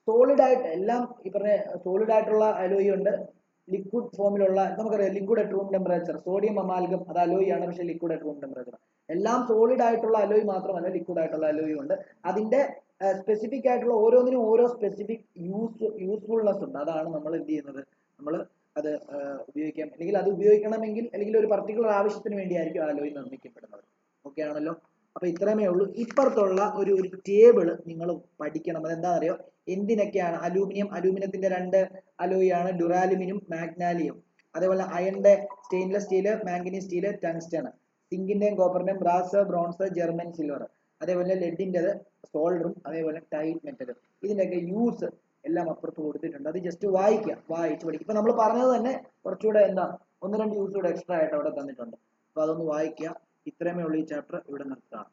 സോളിഡ് ആയിട്ട് എല്ലാം ഈ പറഞ്ഞ സോളിഡ് ആയിട്ടുള്ള അലോയ് ഉണ്ട്, ലിക്വിഡ് ഫോമിലുള്ള നമുക്കറിയാം liquid at room temperature, sodium amalgam അത് അലോയ് ആണ്, പക്ഷേ ലിക്വിഡ് അറ്റ് റൂം ടെമ്പറേച്ചർ. എല്ലാം സോളിഡ് ആയിട്ടുള്ള അലോയ് മാത്രമല്ല, ലിക്വിഡ് ആയിട്ടുള്ള അലോയും ഉണ്ട്. അതിന്റെ സ്പെസിഫിക് ആയിട്ടുള്ള ഓരോന്നിനും ഓരോ സ്പെസിഫിക് യൂസ്ഫുൾനെസ് ഉണ്ട്. അതാണ് നമ്മൾ എന്ത് ചെയ്യുന്നത്, നമ്മൾ അത് ഉപയോഗിക്കാം, അല്ലെങ്കിൽ അത് ഉപയോഗിക്കണമെങ്കിൽ അല്ലെങ്കിൽ ഒരു പർട്ടിക്കുലർ ആവശ്യത്തിന് വേണ്ടിയായിരിക്കും അലോയ് നിർമ്മിക്കപ്പെടുന്നത്. ഓക്കെ ആണല്ലോ. അപ്പൊ ഇത്രമേ ഉള്ളൂ. ഇപ്പുറത്തുള്ള ഒരു ടേബിൾ നിങ്ങൾ പഠിക്കണം. അതെന്താ അറിയോ, എന്തിനൊക്കെയാണ് അലൂമിനിയത്തിന്റെ 2 അലോയ് ആണ്, ഡ്യൂറാലുമിനും മാഗ്നാലിയം. അതേപോലെ അയണിന്റെ stainless steel, manganese steel, tungsten. സിങ്കിന്റെയും കോപ്പറിന്റെയും ബ്രാസ്, ബ്രോൺസ്, ജർമ്മൻ സിൽവർ. അതേപോലെ ലെഡിന്റേത് സോൾഡറും, അതേപോലെ ടൈപ്പ് മെറ്റലും. ഇതിന്റെയൊക്കെ യൂസ് എല്ലാം അപ്പുറത്ത് കൊടുത്തിട്ടുണ്ട്. അത് ജസ്റ്റ് വായിച്ചു പഠിക്കുക. ഇപ്പൊ നമ്മൾ പറഞ്ഞത് തന്നെ കുറച്ചുകൂടെ 1-2 യൂസ് കൂടെ എക്സ്ട്രാ ആയിട്ട് അവിടെ തന്നിട്ടുണ്ട്. അപ്പൊ അതൊന്ന് വായിക്കുക. ഇത്രയുമേ ഉള്ളൂ ഈ ചാപ്റ്റർ. ഇവിടെ നിർത്തുകയാണ്.